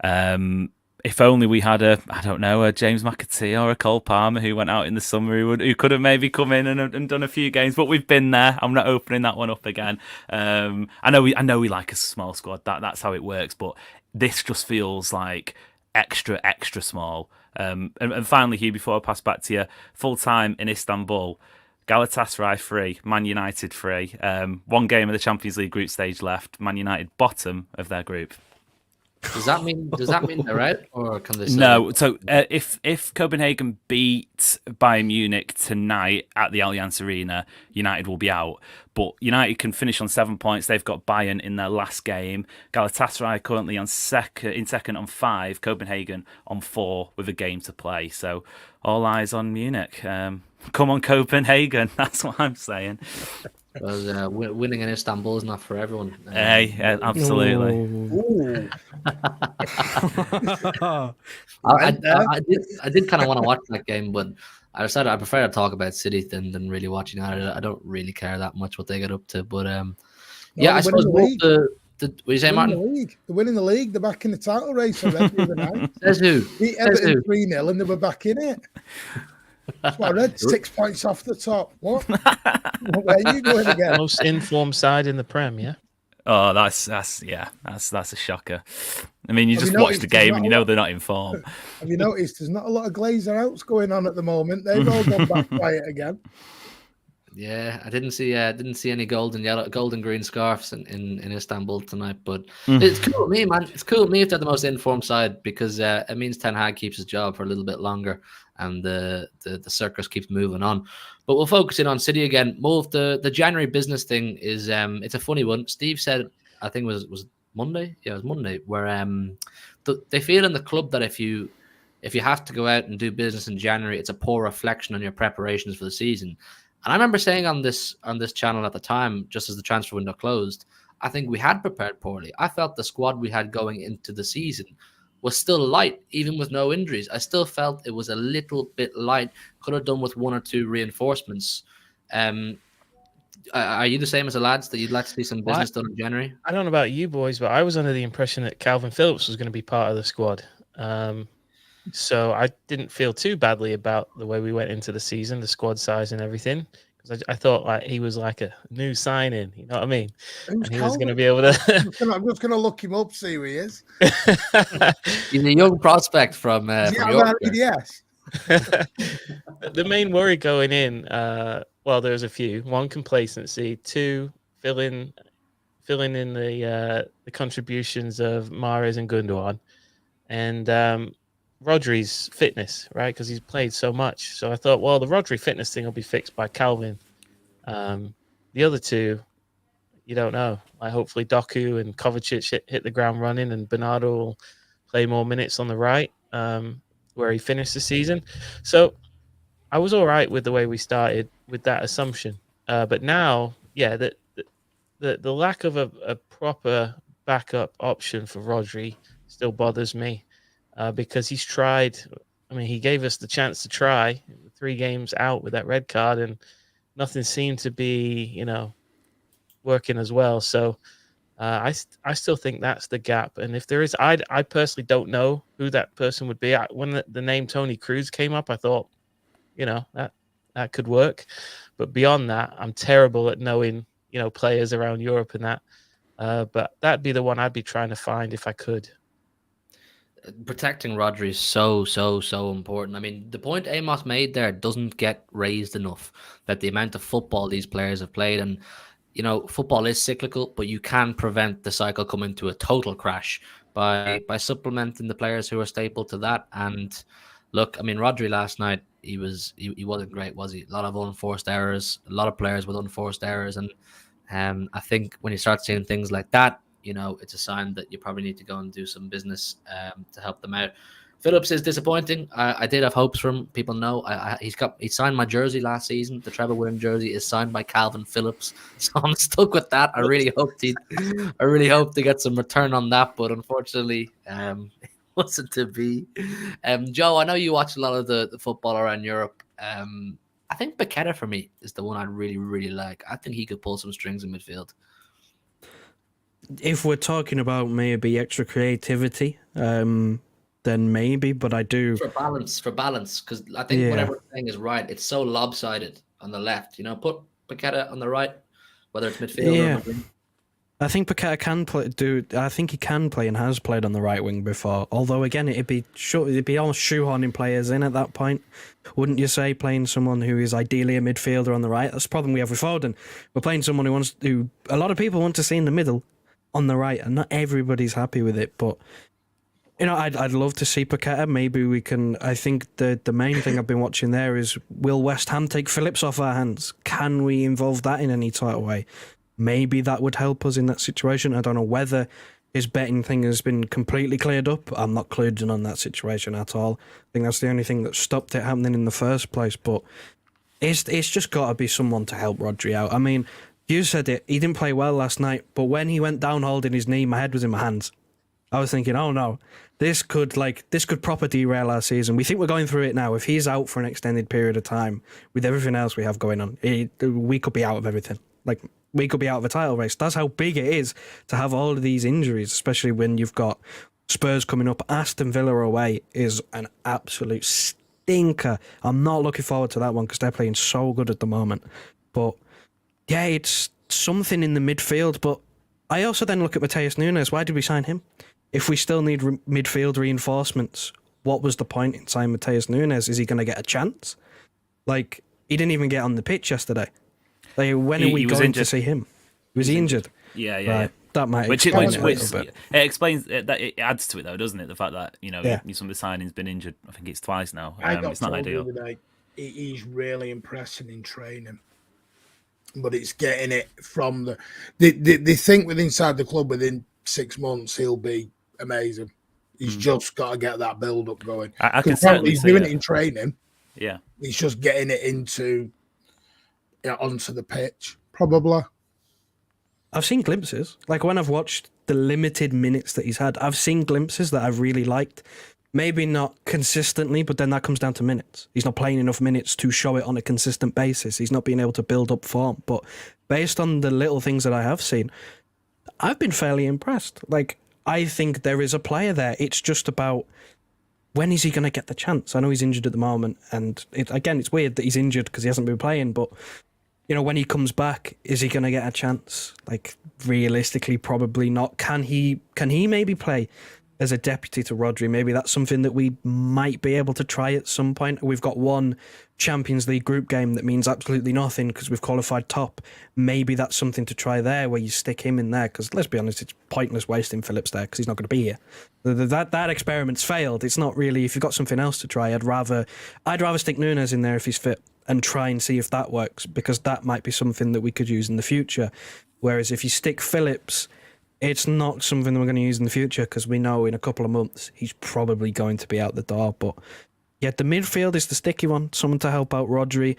If only we had a James McAtee or a Cole Palmer who went out in the summer who could have maybe come in and done a few games, but we've been there. I'm not opening that one up again. I know we like a small squad. That's how it works, but this just feels like extra small. And finally, Hugh, before I pass back to you, full time in Istanbul. Galatasaray 3, Man United 3. 1 game of the Champions League group stage left. Man United bottom of their group. Does that mean they're out, or can they? No. So if Copenhagen beat Bayern Munich tonight at the Allianz Arena, United will be out. But United can finish on 7 points. They've got Bayern in their last game. Galatasaray currently on second on 5. Copenhagen on 4 with a game to play. So all eyes on Munich. Come on, Copenhagen. That's what I'm saying. Because winning in Istanbul is not for everyone. Hey, absolutely. Ooh. I did kind of want to watch that game, but I decided I prefer to talk about City than really watching United. I don't really care that much what they get up to. But yeah, I suppose what you say, Martin? They're winning the league. They're back in the title race already the other night. Says who? Beat Everton 3-0 and they were back in it. That's what I read. 6 points off the top. What? Where are you going again? Most informed side in the Prem, yeah. Oh, that's a shocker. I mean, you just watch the game and you know they're not in form. Have you noticed there's not a lot of Glazer outs going on at the moment? They've all gone back quiet again. Yeah, I didn't see any golden green scarves in Istanbul tonight, but it's cool with me, man. It's cool with me if they're the most informed side, because it means Ten Hag keeps his job for a little bit longer and the circus keeps moving on. But we'll focus in on City again. Mulv, the January business thing is it's a funny one. Steve said, I think it was Monday. Yeah, it was Monday, where they feel in the club that if you have to go out and do business in January, it's a poor reflection on your preparations for the season. And I remember saying on this channel at the time, just as the transfer window closed, I think we had prepared poorly. I felt the squad we had going into the season was still light, even with no injuries. I still felt it was a little bit light. Could have done with 1 or 2 reinforcements. Are you the same as the lads, that you'd like to see some business done in January? I don't know about you boys, but I was under the impression that Calvin Phillips was going to be part of the squad. So I didn't feel too badly about the way we went into the season, the squad size and everything, because I thought like he was like a new signing. You know what I mean? And he was going to be able to. I'm just going to look him up, see who he is. He's a young prospect from York. Yes. The main worry going in, well, there's a few. 1, complacency. 2, filling in the contributions of Mahrez and Gundogan, and Rodri's fitness, right? Because he's played so much. So I thought, well, the Rodri fitness thing will be fixed by Calvin. The other 2, you don't know. Like hopefully Doku and Kovacic hit the ground running, and Bernardo will play more minutes on the right, where he finished the season. So I was all right with the way we started with that assumption. But now, yeah, the lack of a proper backup option for Rodri still bothers me. Because he's tried. I mean, he gave us the chance to try 3 games out with that red card, and nothing seemed to be, working as well. So I still think that's the gap. And if there is, I personally don't know who that person would be. When the name Tony Cruz came up, I thought, that could work. But beyond that, I'm terrible at knowing, players around Europe and that. But that'd be the one I'd be trying to find if I could. Protecting Rodri is so important. I mean, the point Amos made there doesn't get raised enough, that the amount of football these players have played, and football is cyclical, but you can prevent the cycle coming to a total crash by supplementing the players who are staple to that. And look, I mean, Rodri last night, he wasn't great, was he? A lot of unforced errors, a lot of players with unforced errors, and I think when you start seeing things like that, it's a sign that you probably need to go and do some business to help them out. Phillips is disappointing. I did have hopes for him. People know he signed my jersey last season. The treble winning jersey is signed by Calvin Phillips, so I'm stuck with that. I really hoped to get some return on that, but unfortunately, it wasn't to be. Joe, I know you watch a lot of the football around Europe. I think Paqueta for me is the one I really, really like. I think he could pull some strings in midfield. If we're talking about maybe extra creativity, then maybe, but I do... For balance, because I think what everyone's saying is right. It's so lopsided on the left. Put Paqueta on the right, whether it's midfield or midfield. I think Paqueta can play. I think he can play and has played on the right wing before. Although again, it'd be almost shoehorning players in at that point, wouldn't you say? Playing someone who is ideally a midfielder on the right. That's the problem we have with Foden. We're playing someone who a lot of people want to see in the middle on the right, and not everybody's happy with it. But I'd love to see Paqueta. Maybe we can. I think the main thing I've been watching there is, will West Ham take Phillips off our hands? Can we involve that in any type of way? Maybe that would help us in that situation. I don't know whether his betting thing has been completely cleared up. I'm not clued in on that situation at all. I think that's the only thing that stopped it happening in the first place. But it's just got to be someone to help Rodri out. I mean, you said it. He didn't play well last night, but when he went down holding his knee, my head was in my hands. I was thinking, oh no, this could proper derail our season. We think we're going through it now. If he's out for an extended period of time, with everything else we have going on, we could be out of everything. Like, we could be out of a title race. That's how big it is to have all of these injuries, especially when you've got Spurs coming up. Aston Villa away is an absolute stinker. I'm not looking forward to that one because they're playing so good at the moment. But yeah, it's something in the midfield. But I also then look at Matheus Nunes. Why did we sign him? If we still need midfield reinforcements, what was the point in signing Matheus Nunes? Is he going to get a chance? Like, he didn't even get on the pitch yesterday. Like, when are we going to see him? Was he injured? Yeah. That might explain it a little bit. It explains that. It adds to it, though, doesn't it? The fact that some of the signing's been injured. I think it's twice now. It's not ideal. He's really impressing in training, but it's getting it from they think inside the club within 6 months he'll be amazing. He's just got to get that build up going. I can certainly he's see doing it in training. Yeah, he's just getting it onto the pitch. Probably. I've seen glimpses. Like, when I've watched the limited minutes that he's had, I've seen glimpses that I've really liked. Maybe not consistently, but then that comes down to minutes. He's not playing enough minutes to show it on a consistent basis. He's not being able to build up form. But based on the little things that I have seen, I've been fairly impressed. Like, I think there is a player there. It's just about, when is he going to get the chance? I know he's injured at the moment, and it's weird that he's injured because he hasn't been playing, but when he comes back, is he going to get a chance? Like, realistically, probably not. Can he maybe play as a deputy to Rodri? Maybe that's something that we might be able to try at some point. We've got one Champions League group game that means absolutely nothing because we've qualified top. Maybe that's something to try there, where you stick him in there, because let's be honest, it's pointless wasting Phillips there because he's not going to be here. That experiment's failed. It's not really, if you've got something else to try, I'd rather stick Nunes in there if he's fit and try and see if that works, because that might be something that we could use in the future. Whereas if you stick Phillips, it's not something that we're going to use in the future, because we know in a couple of months he's probably going to be out the door. But yeah, the midfield is the sticky one. Someone to help out Rodri.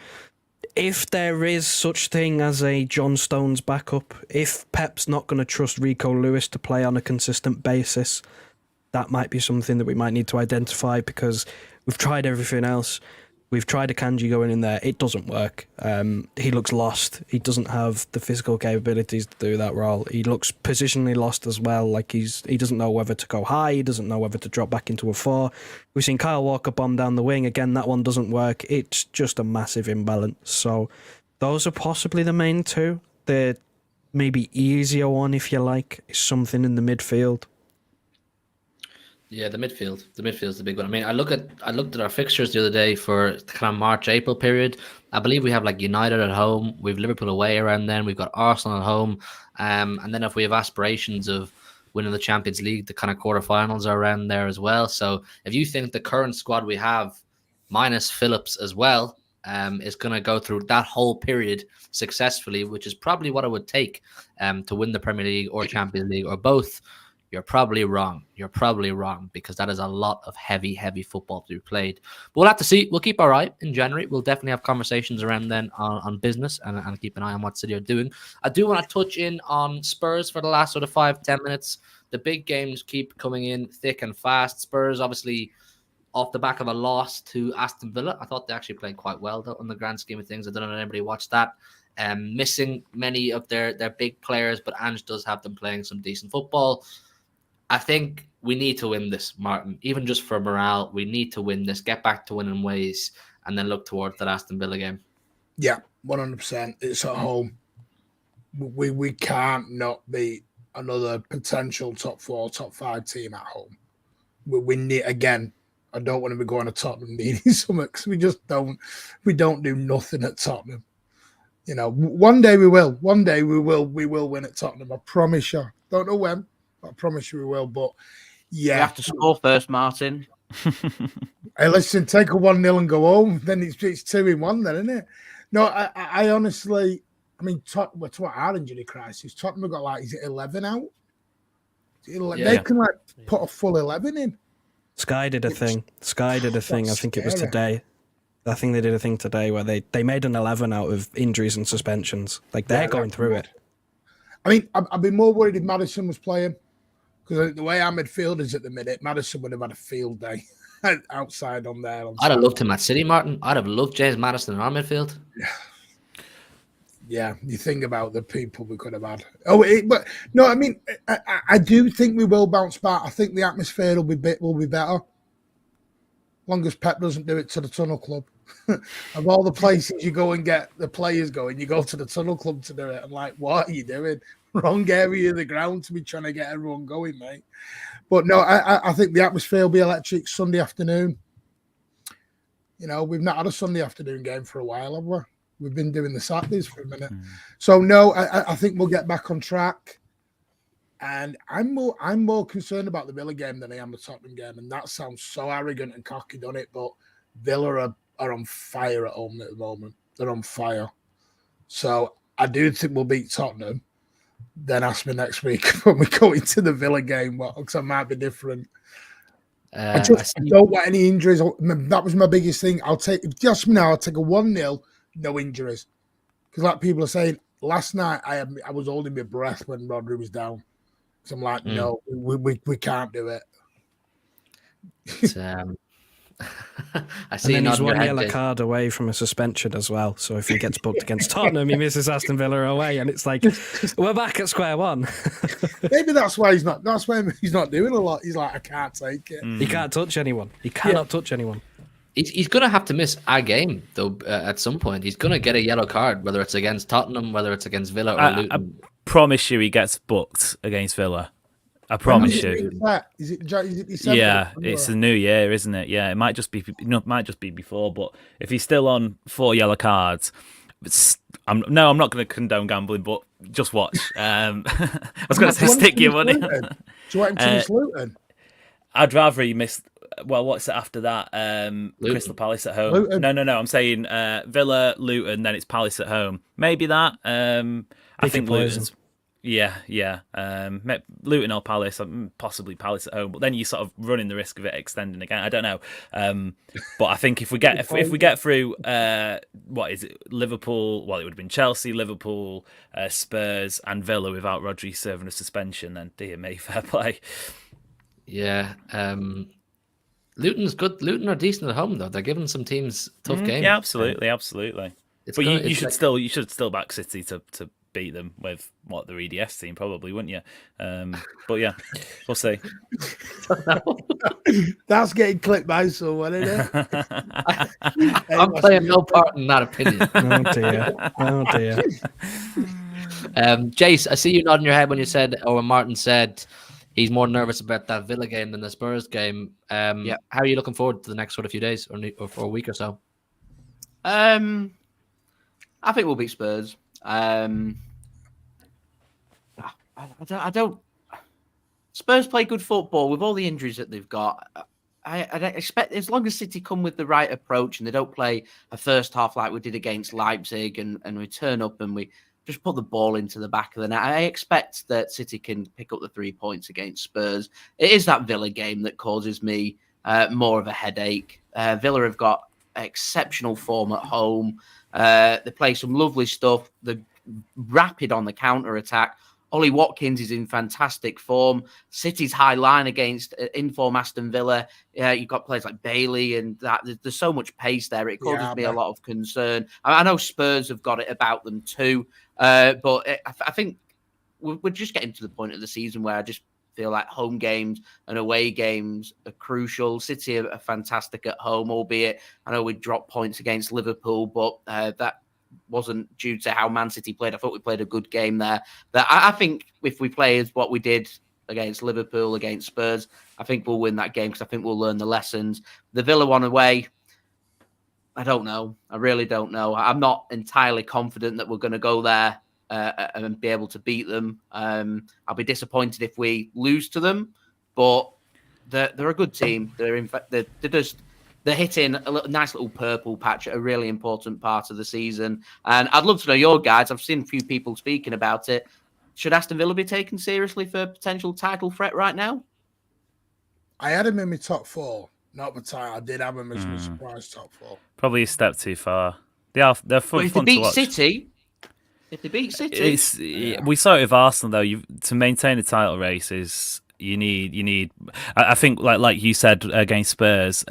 If there is such thing as a John Stones backup, if Pep's not going to trust Rico Lewis to play on a consistent basis, that might be something that we might need to identify, because we've tried everything else. We've tried Akanji going in there. It doesn't work. He looks lost. He doesn't have the physical capabilities to do that role. He looks positionally lost as well. Like, he doesn't know whether to go high. He doesn't know whether to drop back into a 4. We've seen Kyle Walker bomb down the wing. Again, that one doesn't work. It's just a massive imbalance. So those are possibly the main two. The maybe easier one, if you like, is something in the midfield. Yeah, the midfield. The midfield's the big one. I mean, I looked at our fixtures the other day for the kind of March-April period. I believe we have like United at home, we've Liverpool away around then, we've got Arsenal at home, and then if we have aspirations of winning the Champions League, the kind of quarterfinals are around there as well. So if you think the current squad we have, minus Phillips as well, is going to go through that whole period successfully, which is probably what it would take to win the Premier League or Champions League or both, you're probably wrong. You're probably wrong, because that is a lot of heavy football to be played. But we'll have to see. We'll keep our eye in January. We'll definitely have conversations around then on business and keep an eye on what City are doing. I do want to touch in on Spurs for the last sort of 5-10 minutes. The big games keep coming in thick and fast. Spurs, obviously, off the back of a loss to Aston Villa. I thought they actually played quite well, though, in the grand scheme of things. I don't know if anybody watched that. Missing many of their big players, but Ange does have them playing some decent football. I think we need to win this, Martin. Even just for morale, we need to win this, get back to winning ways, and then look towards that Aston Villa game. Yeah, 100%. It's at home. We can't not beat another potential top 4, top 5 team at home. We need, again, I don't want to be going to Tottenham needing something, because we don't do nothing at Tottenham. One day we will. One day we will win at Tottenham. I promise you. Don't know when. I promise you we will. But Yeah. We have to score first, Martin. Hey, listen, take a 1-0 and go home. Then it's 2-1 then, isn't it? No, I honestly, I mean, to what our injury crisis, Tottenham have got like, is it 11 out? They can like put a full 11 in. Sky did a thing. I think it was today. I think they did a thing today where they made an 11 out of injuries and suspensions. Like, they're going through it. I mean, I'd be more worried if Maddison was playing, because the way our midfield is at the minute, Maddison would have had a field day outside on there. I'd have loved him at City, Martin. I'd have loved James Maddison in our midfield. Yeah, you think about the people we could have had. But no, I mean, I do think we will bounce back. I think the atmosphere will be better, long as Pep doesn't do it to the Tunnel Club. Of all the places you go and get the players going, you go to the Tunnel Club to do it. I'm like, what are you doing? Wrong area of the ground to be trying to get everyone going, mate. But no, I think the atmosphere will be electric Sunday afternoon. You know, we've not had a Sunday afternoon game for a while, have we? We've been doing the Saturdays for a minute. So no, I think we'll get back on track. And I'm more concerned about the Villa game than I am the Tottenham game. And that sounds so arrogant and cocky, doesn't it? But Villa are on fire at home at the moment. They're on fire. So I do think we'll beat Tottenham. Then ask me next week when we go into the Villa game, because I might be different. I don't want any injuries. That was my biggest thing. I'll take a 1-0, no injuries. Because like people are saying, last night I was holding my breath when Rodri was down. So I'm like, no, we can't do it. I see. And then he's one yellow card away from a suspension as well. So if he gets booked against Tottenham, he misses Aston Villa away, and it's like we're back at square one. Maybe that's why he's not. That's why he's not doing a lot. He's like, I can't take it. He can't touch anyone. He cannot touch anyone. He's going to have to miss a game though. At some point, he's going to get a yellow card, whether it's against Tottenham, whether it's against Villa or Luton. I promise you, he gets booked against Villa. I promise you. Is it December? Yeah, it's the new year, isn't it? Yeah, it might just be before. But if he's still on 4 yellow cards, I'm not going to condone gambling, but just watch. I was going to say stick your money. Do you want him to miss Luton? I'd rather he missed. Well, what's it after that? Crystal Palace at home. Luton. No. I'm saying Villa, Luton, then it's Palace at home. Maybe that. I think Luton's. Yeah. Luton or Palace, possibly Palace at home, but then you're sort of running the risk of it extending again. I don't know, but I think if we get through, what is it? Liverpool? Well, it would have been Chelsea, Liverpool, Spurs, and Villa without Rodri serving a suspension. Then, dear me, fair play. Yeah, Luton's good. Luton are decent at home though. They're giving some teams tough games. Yeah, absolutely. But you should still back City to beat them with their EDS team probably, wouldn't you? But yeah, we'll see. That's getting clipped by someone, isn't it? I'm playing no part in that opinion. Oh dear. Jace, I see you nodding your head when you said, or when Martin said he's more nervous about that Villa game than the Spurs game. How are you looking forward to the next sort of few days or for a week or so? I think we'll beat Spurs. I don't. Spurs play good football with all the injuries that they've got. I expect, as long as City come with the right approach and they don't play a first half like we did against Leipzig, and we turn up and we just put the ball into the back of the net, I expect that City can pick up the 3 points against Spurs. It is that Villa game that causes me more of a headache. Villa have got exceptional form at home. They play some lovely stuff. They're rapid on the counter-attack. Ollie Watkins is in fantastic form. City's high line against inform Aston Villa. You've got players like Bailey and that. There's so much pace there. It causes me a lot of concern. I know Spurs have got it about them too, but I think we're just getting to the point of the season where I just feel like home games and away games are crucial. City are fantastic at home, albeit I know we dropped points against Liverpool, but that wasn't due to how Man City played. I thought we played a good game there. But I think if we play as what we did against Liverpool, against Spurs, I think we'll win that game because I think we'll learn the lessons. The Villa one away, I don't know. I really don't know. I'm not entirely confident that we're going to go there and be able to beat them. I'll be disappointed if we lose to them, but they're a good team. They're hitting a nice little purple patch at a really important part of the season. And I'd love to know your guys. I've seen a few people speaking about it. Should Aston Villa be taken seriously for potential title threat right now? I had him in my top 4. Not the title. I did have him as my surprise top 4. Probably a step too far. They're fun, If fun they to beat watch. City, We saw it with Arsenal though. To maintain the title race you need. I think like you said against Spurs,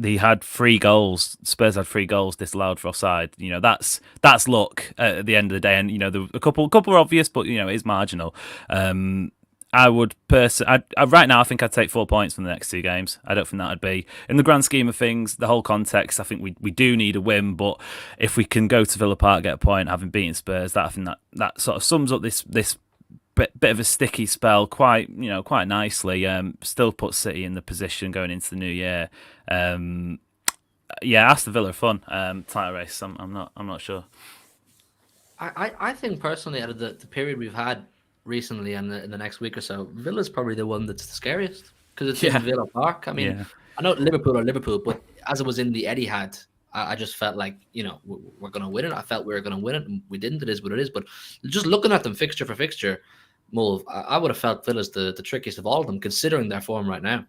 they had 3 goals. Spurs had 3 goals disallowed for offside. That's luck at the end of the day, and a couple are obvious, but it is marginal. I would right now I think I'd take 4 points from the next 2 games. I don't think that'd be, in the grand scheme of things, the whole context. I think we do need a win, but if we can go to Villa Park, get a point, having beaten Spurs, I think that sort of sums up this bit of a sticky spell quite nicely. Still puts City in the position going into the new year. Aston Villa are fun. Title race, I'm not sure. I think personally, out of the period we've had recently and in the next week or so, Villa's probably the one that's the scariest because it's in Villa Park. I mean, I know Liverpool, but as it was in the Etihad, I just felt like, we're going to win it. I felt we were going to win it, and we didn't. It is what it is. But just looking at them fixture for fixture, Mulv, I would have felt Villa's the trickiest of all of them, considering their form right now.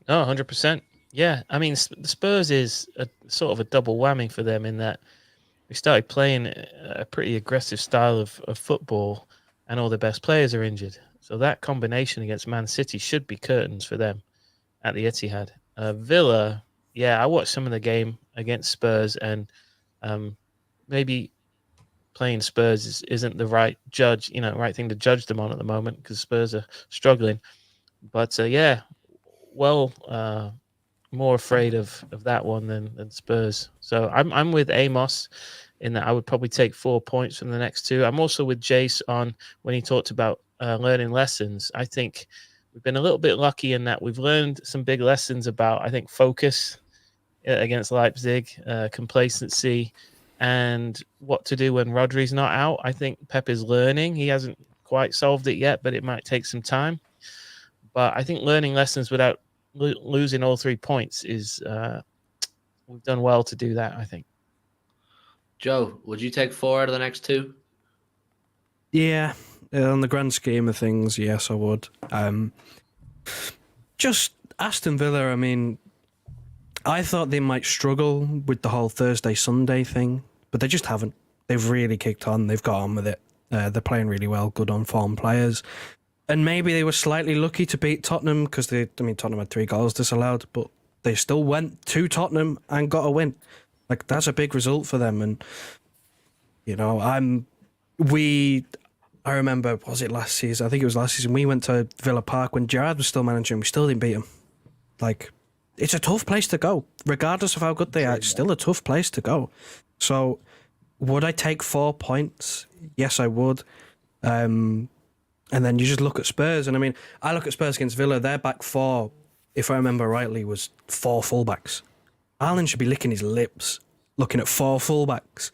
Oh, 100%. Yeah, I mean, the Spurs is a sort of a double whammy for them in that we started playing a pretty aggressive style of football, and all the best players are injured. So that combination against Man City should be curtains for them at the Etihad. Villa, I watched some of the game against Spurs, and maybe playing Spurs isn't the right right thing to judge them on at the moment because Spurs are struggling. But more afraid of that one than Spurs. So I'm with Amos in that I would probably take 4 points from the next 2. I'm also with Jace on when he talked about learning lessons. I think we've been a little bit lucky in that we've learned some big lessons about, I think, focus against Leipzig, complacency, and what to do when Rodri's not out. I think Pep is learning. He hasn't quite solved it yet, but it might take some time. But I think learning lessons without losing all 3 points is we've done well to do that, I think. Joe, would you take 4 out of the next 2? Yeah, on the grand scheme of things, yes, I would. Just Aston Villa, I mean, I thought they might struggle with the whole Thursday-Sunday thing, but they just haven't. They've really kicked on. They've got on with it. They're playing really well, good on-form players. And maybe they were slightly lucky to beat Tottenham because Tottenham had 3 goals disallowed, but they still went to Tottenham and got a win. Like, that's a big result for them. And, I remember, was it last season? I think it was last season. We went to Villa Park when Gerrard was still managing. We still didn't beat him. Like, it's a tough place to go. Regardless of how good they are, it's still a tough place to go. So, would I take 4 points? Yes, I would. And then you just look at Spurs. And I mean, I look at Spurs against Villa. Their back 4, if I remember rightly, was 4 fullbacks. Ireland should be licking his lips, looking at 4 fullbacks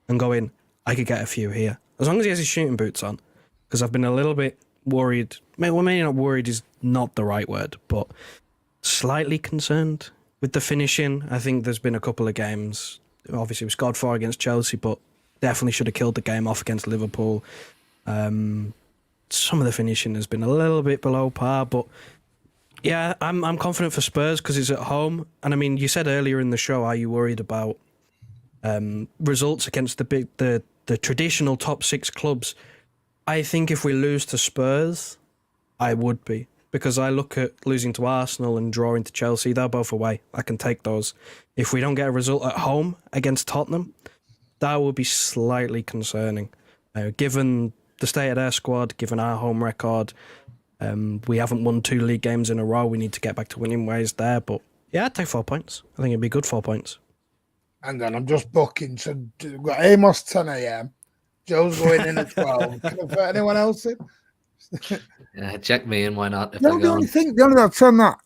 and going, I could get a few here. As long as he has his shooting boots on. Because I've been a little bit worried. Maybe not worried is not the right word, but slightly concerned with the finishing. I think there's been a couple of games. Obviously, we scored 4 against Chelsea, but definitely should have killed the game off against Liverpool. Some of the finishing has been a little bit below par, but yeah, I'm confident for Spurs because it's at home. And I mean, you said earlier in the show, are you worried about results against the traditional top 6 clubs? I think if we lose to Spurs, I would be, because I look at losing to Arsenal and drawing to Chelsea. They're both away. I can take those. If we don't get a result at home against Tottenham, that would be slightly concerning. Given the state of their squad, given our home record, we haven't won 2 league games in a row. We need to get back to winning ways there. But yeah, I'd take 4 points. I think it'd be good 4 points. Hang on, I'm just booking. So we've got Amos 10 a.m. Joe's going in at 12. Can I put anyone else in? Yeah, check me in. Why not? The only thing I've done that.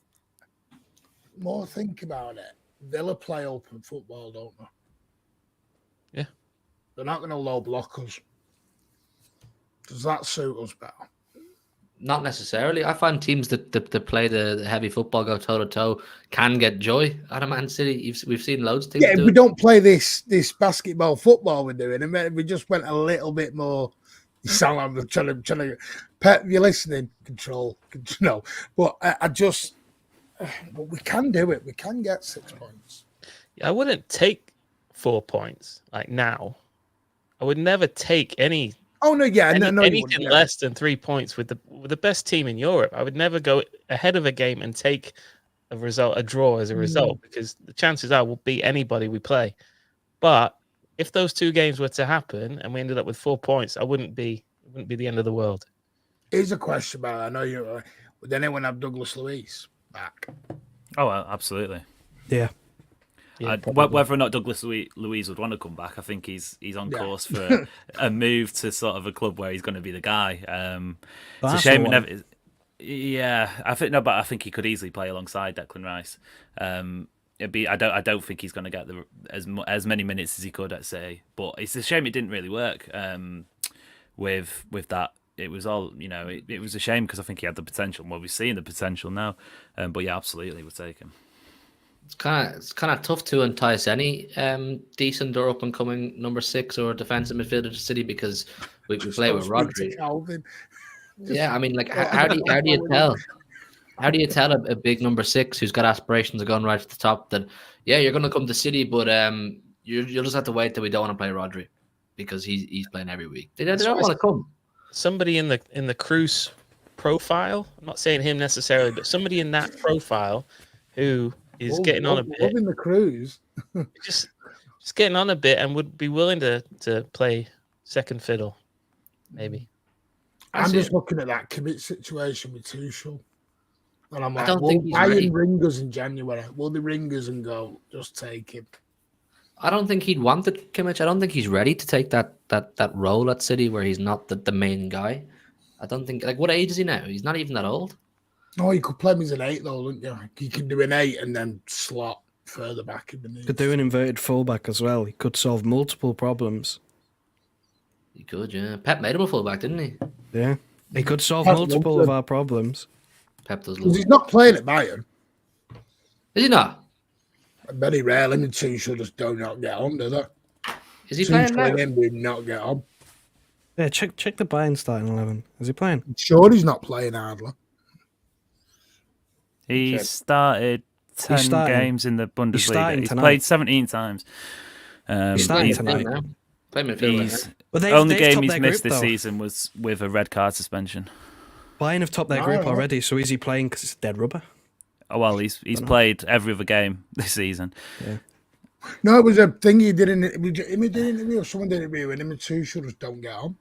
More think about it. Villa play open football, don't they? Yeah. They're not going to low block us. Does that suit us better? Not necessarily. I find teams that play the heavy football, go toe to toe, can get joy out of Man City. We've seen loads of teams. Yeah, do we it. don't play this basketball football we're doing, and we just went a little bit more. You sound like we're trying to. Pep, you're listening. Control. No, but I just. But we can do it. We can get 6 points. I wouldn't take 4 points like now. I would never take any. Oh no, yeah, no, anything less than 3 points with the best team in Europe. I would never go ahead of a game and take a draw as a result, because the chances are we'll beat anybody we play. But if those 2 games were to happen and we ended up with 4 points, it wouldn't be the end of the world. Here's a question about. I know you. Would anyone have Douglas Luiz back? Oh, absolutely. Yeah. Whether or not Douglas Luiz would want to come back, I think he's on course for a move to sort of a club where he's going to be the guy. It's a shame. I think he could easily play alongside Declan Rice. I don't think he's going to get as many minutes as he could at City, but it's a shame it didn't really work with that. It was all, it was a shame because I think he had the potential. Well, we're seeing the potential now, but yeah, absolutely, we'll take him. It's kind of tough to entice any decent or up and coming number 6 or defensive midfielder to City, because we play with Rodri. Yeah, I mean, like how do you tell a big number 6 who's got aspirations of going right to the top that you're going to come to City, but you'll just have to wait till we don't want to play Rodri because he's playing every week. They don't want to come. Somebody in the Cruz profile. I'm not saying him necessarily, but somebody in that profile who is getting on a bit. Loving the Cruz. just getting on a bit and would be willing to play second fiddle, maybe. I'm just looking at that commit situation with Tuchel. And I'm like, why ring us in January? Will they ring us and go, just take him? I don't think he'd want it, Kimmich. I don't think he's ready to take that role at City where he's not the main guy. I don't think, what age is he now? He's not even that old. No, you could play him as an 8 though, wouldn't you? You could do an 8 and then slot further back in the needs. Could do an inverted fullback as well. He could solve multiple problems. He could, yeah. Pep made him a fullback, didn't he? Yeah. He could solve multiple of our problems. Pep does. Because he's not playing at Bayern. Is he not? Very rarely. I mean, Tuchel just do not get on, do they? Is he playing now? Him do not get on. Yeah, check the Bayern starting 11. Is he playing? I'm sure he's not playing hardly. He started 10 games in the Bundesliga. He's played 17 times. He's starting tonight. The only game he's missed this season was with a red card suspension. Bayern have topped their group already, so is he playing because it's dead rubber? Oh, well, he's played every other game this season. Yeah. No, it was a thing he did in it. He did an interview, or someone did an interview, and him and Tuchel just don't get on.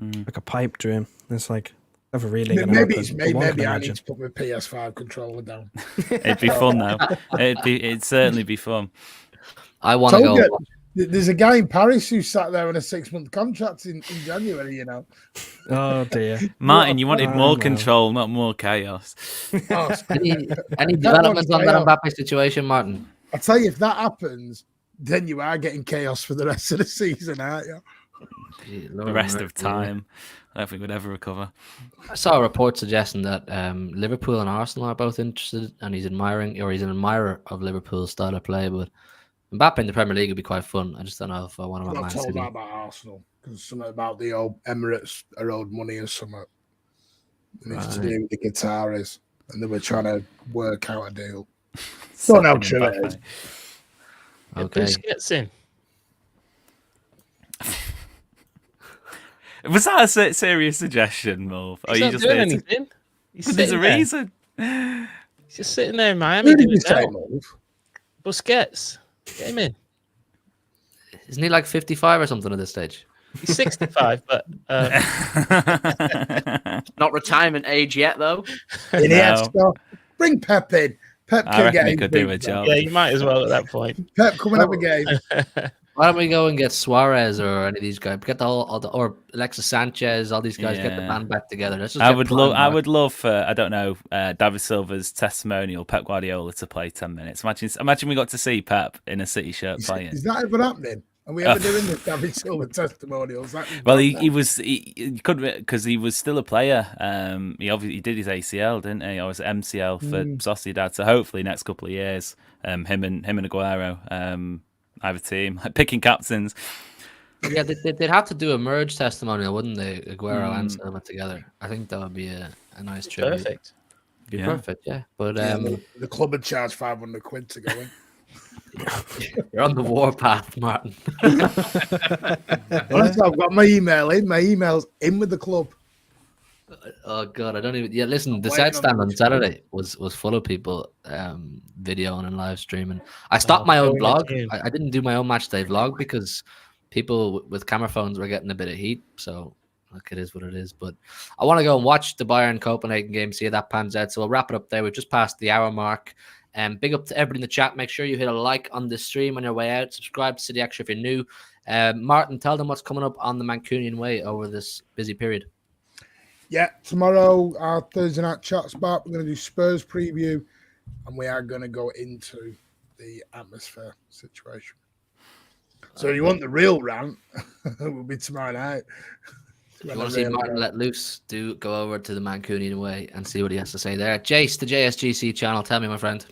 Like a pipe dream. It's like, never really maybe I need to put my PS5 controller down. It'd be fun though. It'd certainly be fun. I want to go. There's a guy in Paris who sat there on a 6-month contract in January, Oh dear. Martin, you wanted more control, not more chaos. Any developments on that Mbappe situation, Martin? I tell you, if that happens, then you are getting chaos for the rest of the season, aren't you? The rest of time. I don't think we'd ever recover. I saw a report suggesting that Liverpool and Arsenal are both interested, and he's an admirer of Liverpool's style of play. But Mbappe in the Premier League would be quite fun. I just don't know if I want him at Man City. About Arsenal, because something about the old Emirates are owed money or something. It's to do with the Qataris, and they were trying to work out a deal. Don't know how true it is. Okay. Busquets in. Was that a serious suggestion, Mulv? He's not doing anything. There's a reason. He's just sitting there in Miami. Who did you say, Mulv? Busquets. Get him in. Isn't he like 55 or something at this stage? He's 65, but not retirement age yet, though. Bring Pep in. Pep could do a job. Yeah, you might as well at that point. Pep, come and have a game. Why don't we go and get Suarez or any of these guys? Get or Alexis Sanchez, all these guys. Get the band back together. I would love for I don't know David Silva's testimonial, Pep Guardiola to play 10 minutes. Imagine we got to see Pep in a City shirt playing. Is that ever happening? And we ever doing this David Silver testimonials? He couldn't because he was still a player. He did his ACL, didn't he? Or was it MCL for Sociedad? So hopefully next couple of years, him and Aguero have a team picking captains. Yeah, they'd have to do a merge testimonial, wouldn't they? Aguero and Silva together. I think that would be a nice tribute. Perfect. Be perfect, yeah. But the club would charge £500 to go in. You're on the warpath, Martin. Honestly, I've got my email in. My email's in with the club. Oh God, I don't even. Yeah, listen, the set stand on Saturday was full of people videoing and live streaming. I stopped my own vlog. I didn't do my own match day vlog because people with camera phones were getting a bit of heat. So look, it is what it is. But I want to go and watch the Bayern Copenhagen game, see how that pans out. So we'll wrap it up there. We've just passed the hour mark. Big up to everybody in the chat. Make sure you hit a like on this stream on your way out. Subscribe to City Extra if you're new. Martin, tell them what's coming up on the Mancunian way over this busy period. Yeah, tomorrow, our Thursday night chat spot, we're going to do Spurs preview, and we are going to go into the atmosphere situation. So if you want the real rant, it will be tomorrow night. If you want to see Martin let loose, do go over to the Mancunian way and see what he has to say there. Jace, the JSGC channel, tell me, my friend.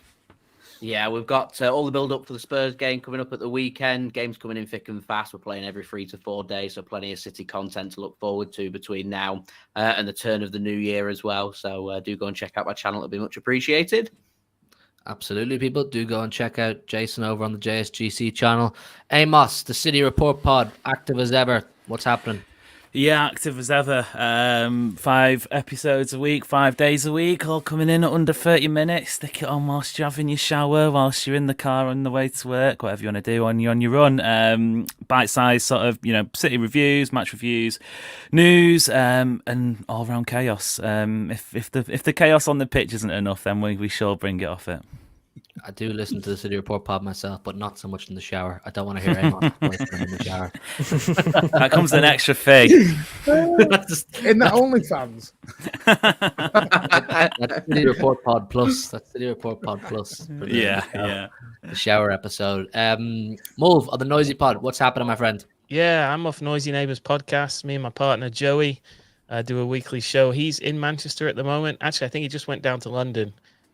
Yeah, we've got all the build-up for the Spurs game coming up at the weekend. Games coming in thick and fast. We're playing every 3 to 4 days, so plenty of City content to look forward to between now and the turn of the new year as well. So do go and check out my channel. It'll be much appreciated. Absolutely, people. Do go and check out Jason over on the JSGC channel. Amos, the City Report Pod, active as ever. What's happening? Yeah, active as ever. 5 episodes a week, 5 days a week, all coming in at under 30 minutes. Stick it on whilst you're having your shower, whilst you're in the car on the way to work, whatever you want to do on your run. Bite-sized sort of, City reviews, match reviews, news, and all-round chaos. If the chaos on the pitch isn't enough, then we sure bring it off it. I do listen to the City Report Pod myself, but not so much in the shower. I don't want to hear Amos voice in the shower. That comes an extra fee. In the OnlyFans. That's City Report Pod Plus. That's City Report Pod Plus. Yeah. The shower episode. Mulv of the Noisy Pod. What's happening, my friend? Yeah, I'm off Noisy Neighbours podcast. Me and my partner Joey do a weekly show. He's in Manchester at the moment. Actually, I think he just went down to London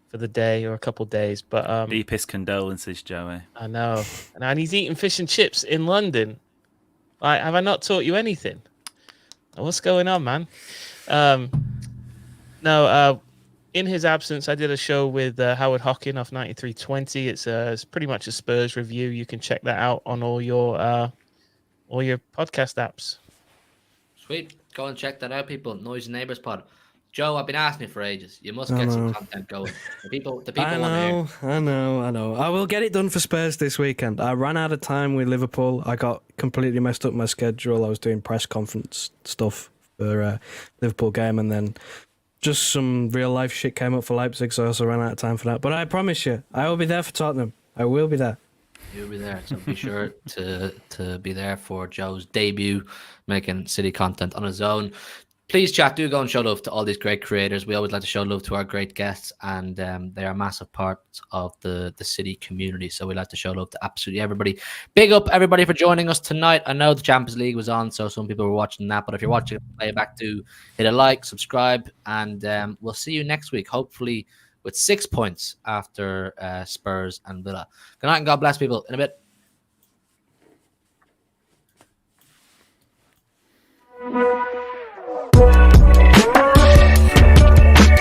for the day or a couple of days. But deepest condolences, Joey. I know. And he's eating fish and chips in London. Have I not taught you anything? What's going on, man? In his absence, I did a show with Howard Hockin off 9320. It's pretty much a Spurs review. You can check that out on all your podcast apps. Sweet. Go and check that out, people. Noisy Neighbours Pod. Joe, I've been asking you for ages. You must get some content going. The people want to hear. I know. I will get it done for Spurs this weekend. I ran out of time with Liverpool. I got completely messed up my schedule. I was doing press conference stuff for Liverpool game, and then just some real life shit came up for Leipzig, so I also ran out of time for that. But I promise you, I will be there for Tottenham. I will be there. You'll be there, so be sure to be there for Joe's debut, making City content on his own. Please, chat, do go and show love to all these great creators. We always like to show love to our great guests, and they are massive parts of the City community. So we like to show love to absolutely everybody. Big up, everybody, for joining us tonight. I know the Champions League was on, so some people were watching that. But if you're watching, play it back, to hit a like, subscribe, and we'll see you next week, hopefully with 6 points after Spurs and Villa. Good night and God bless, people. In a bit.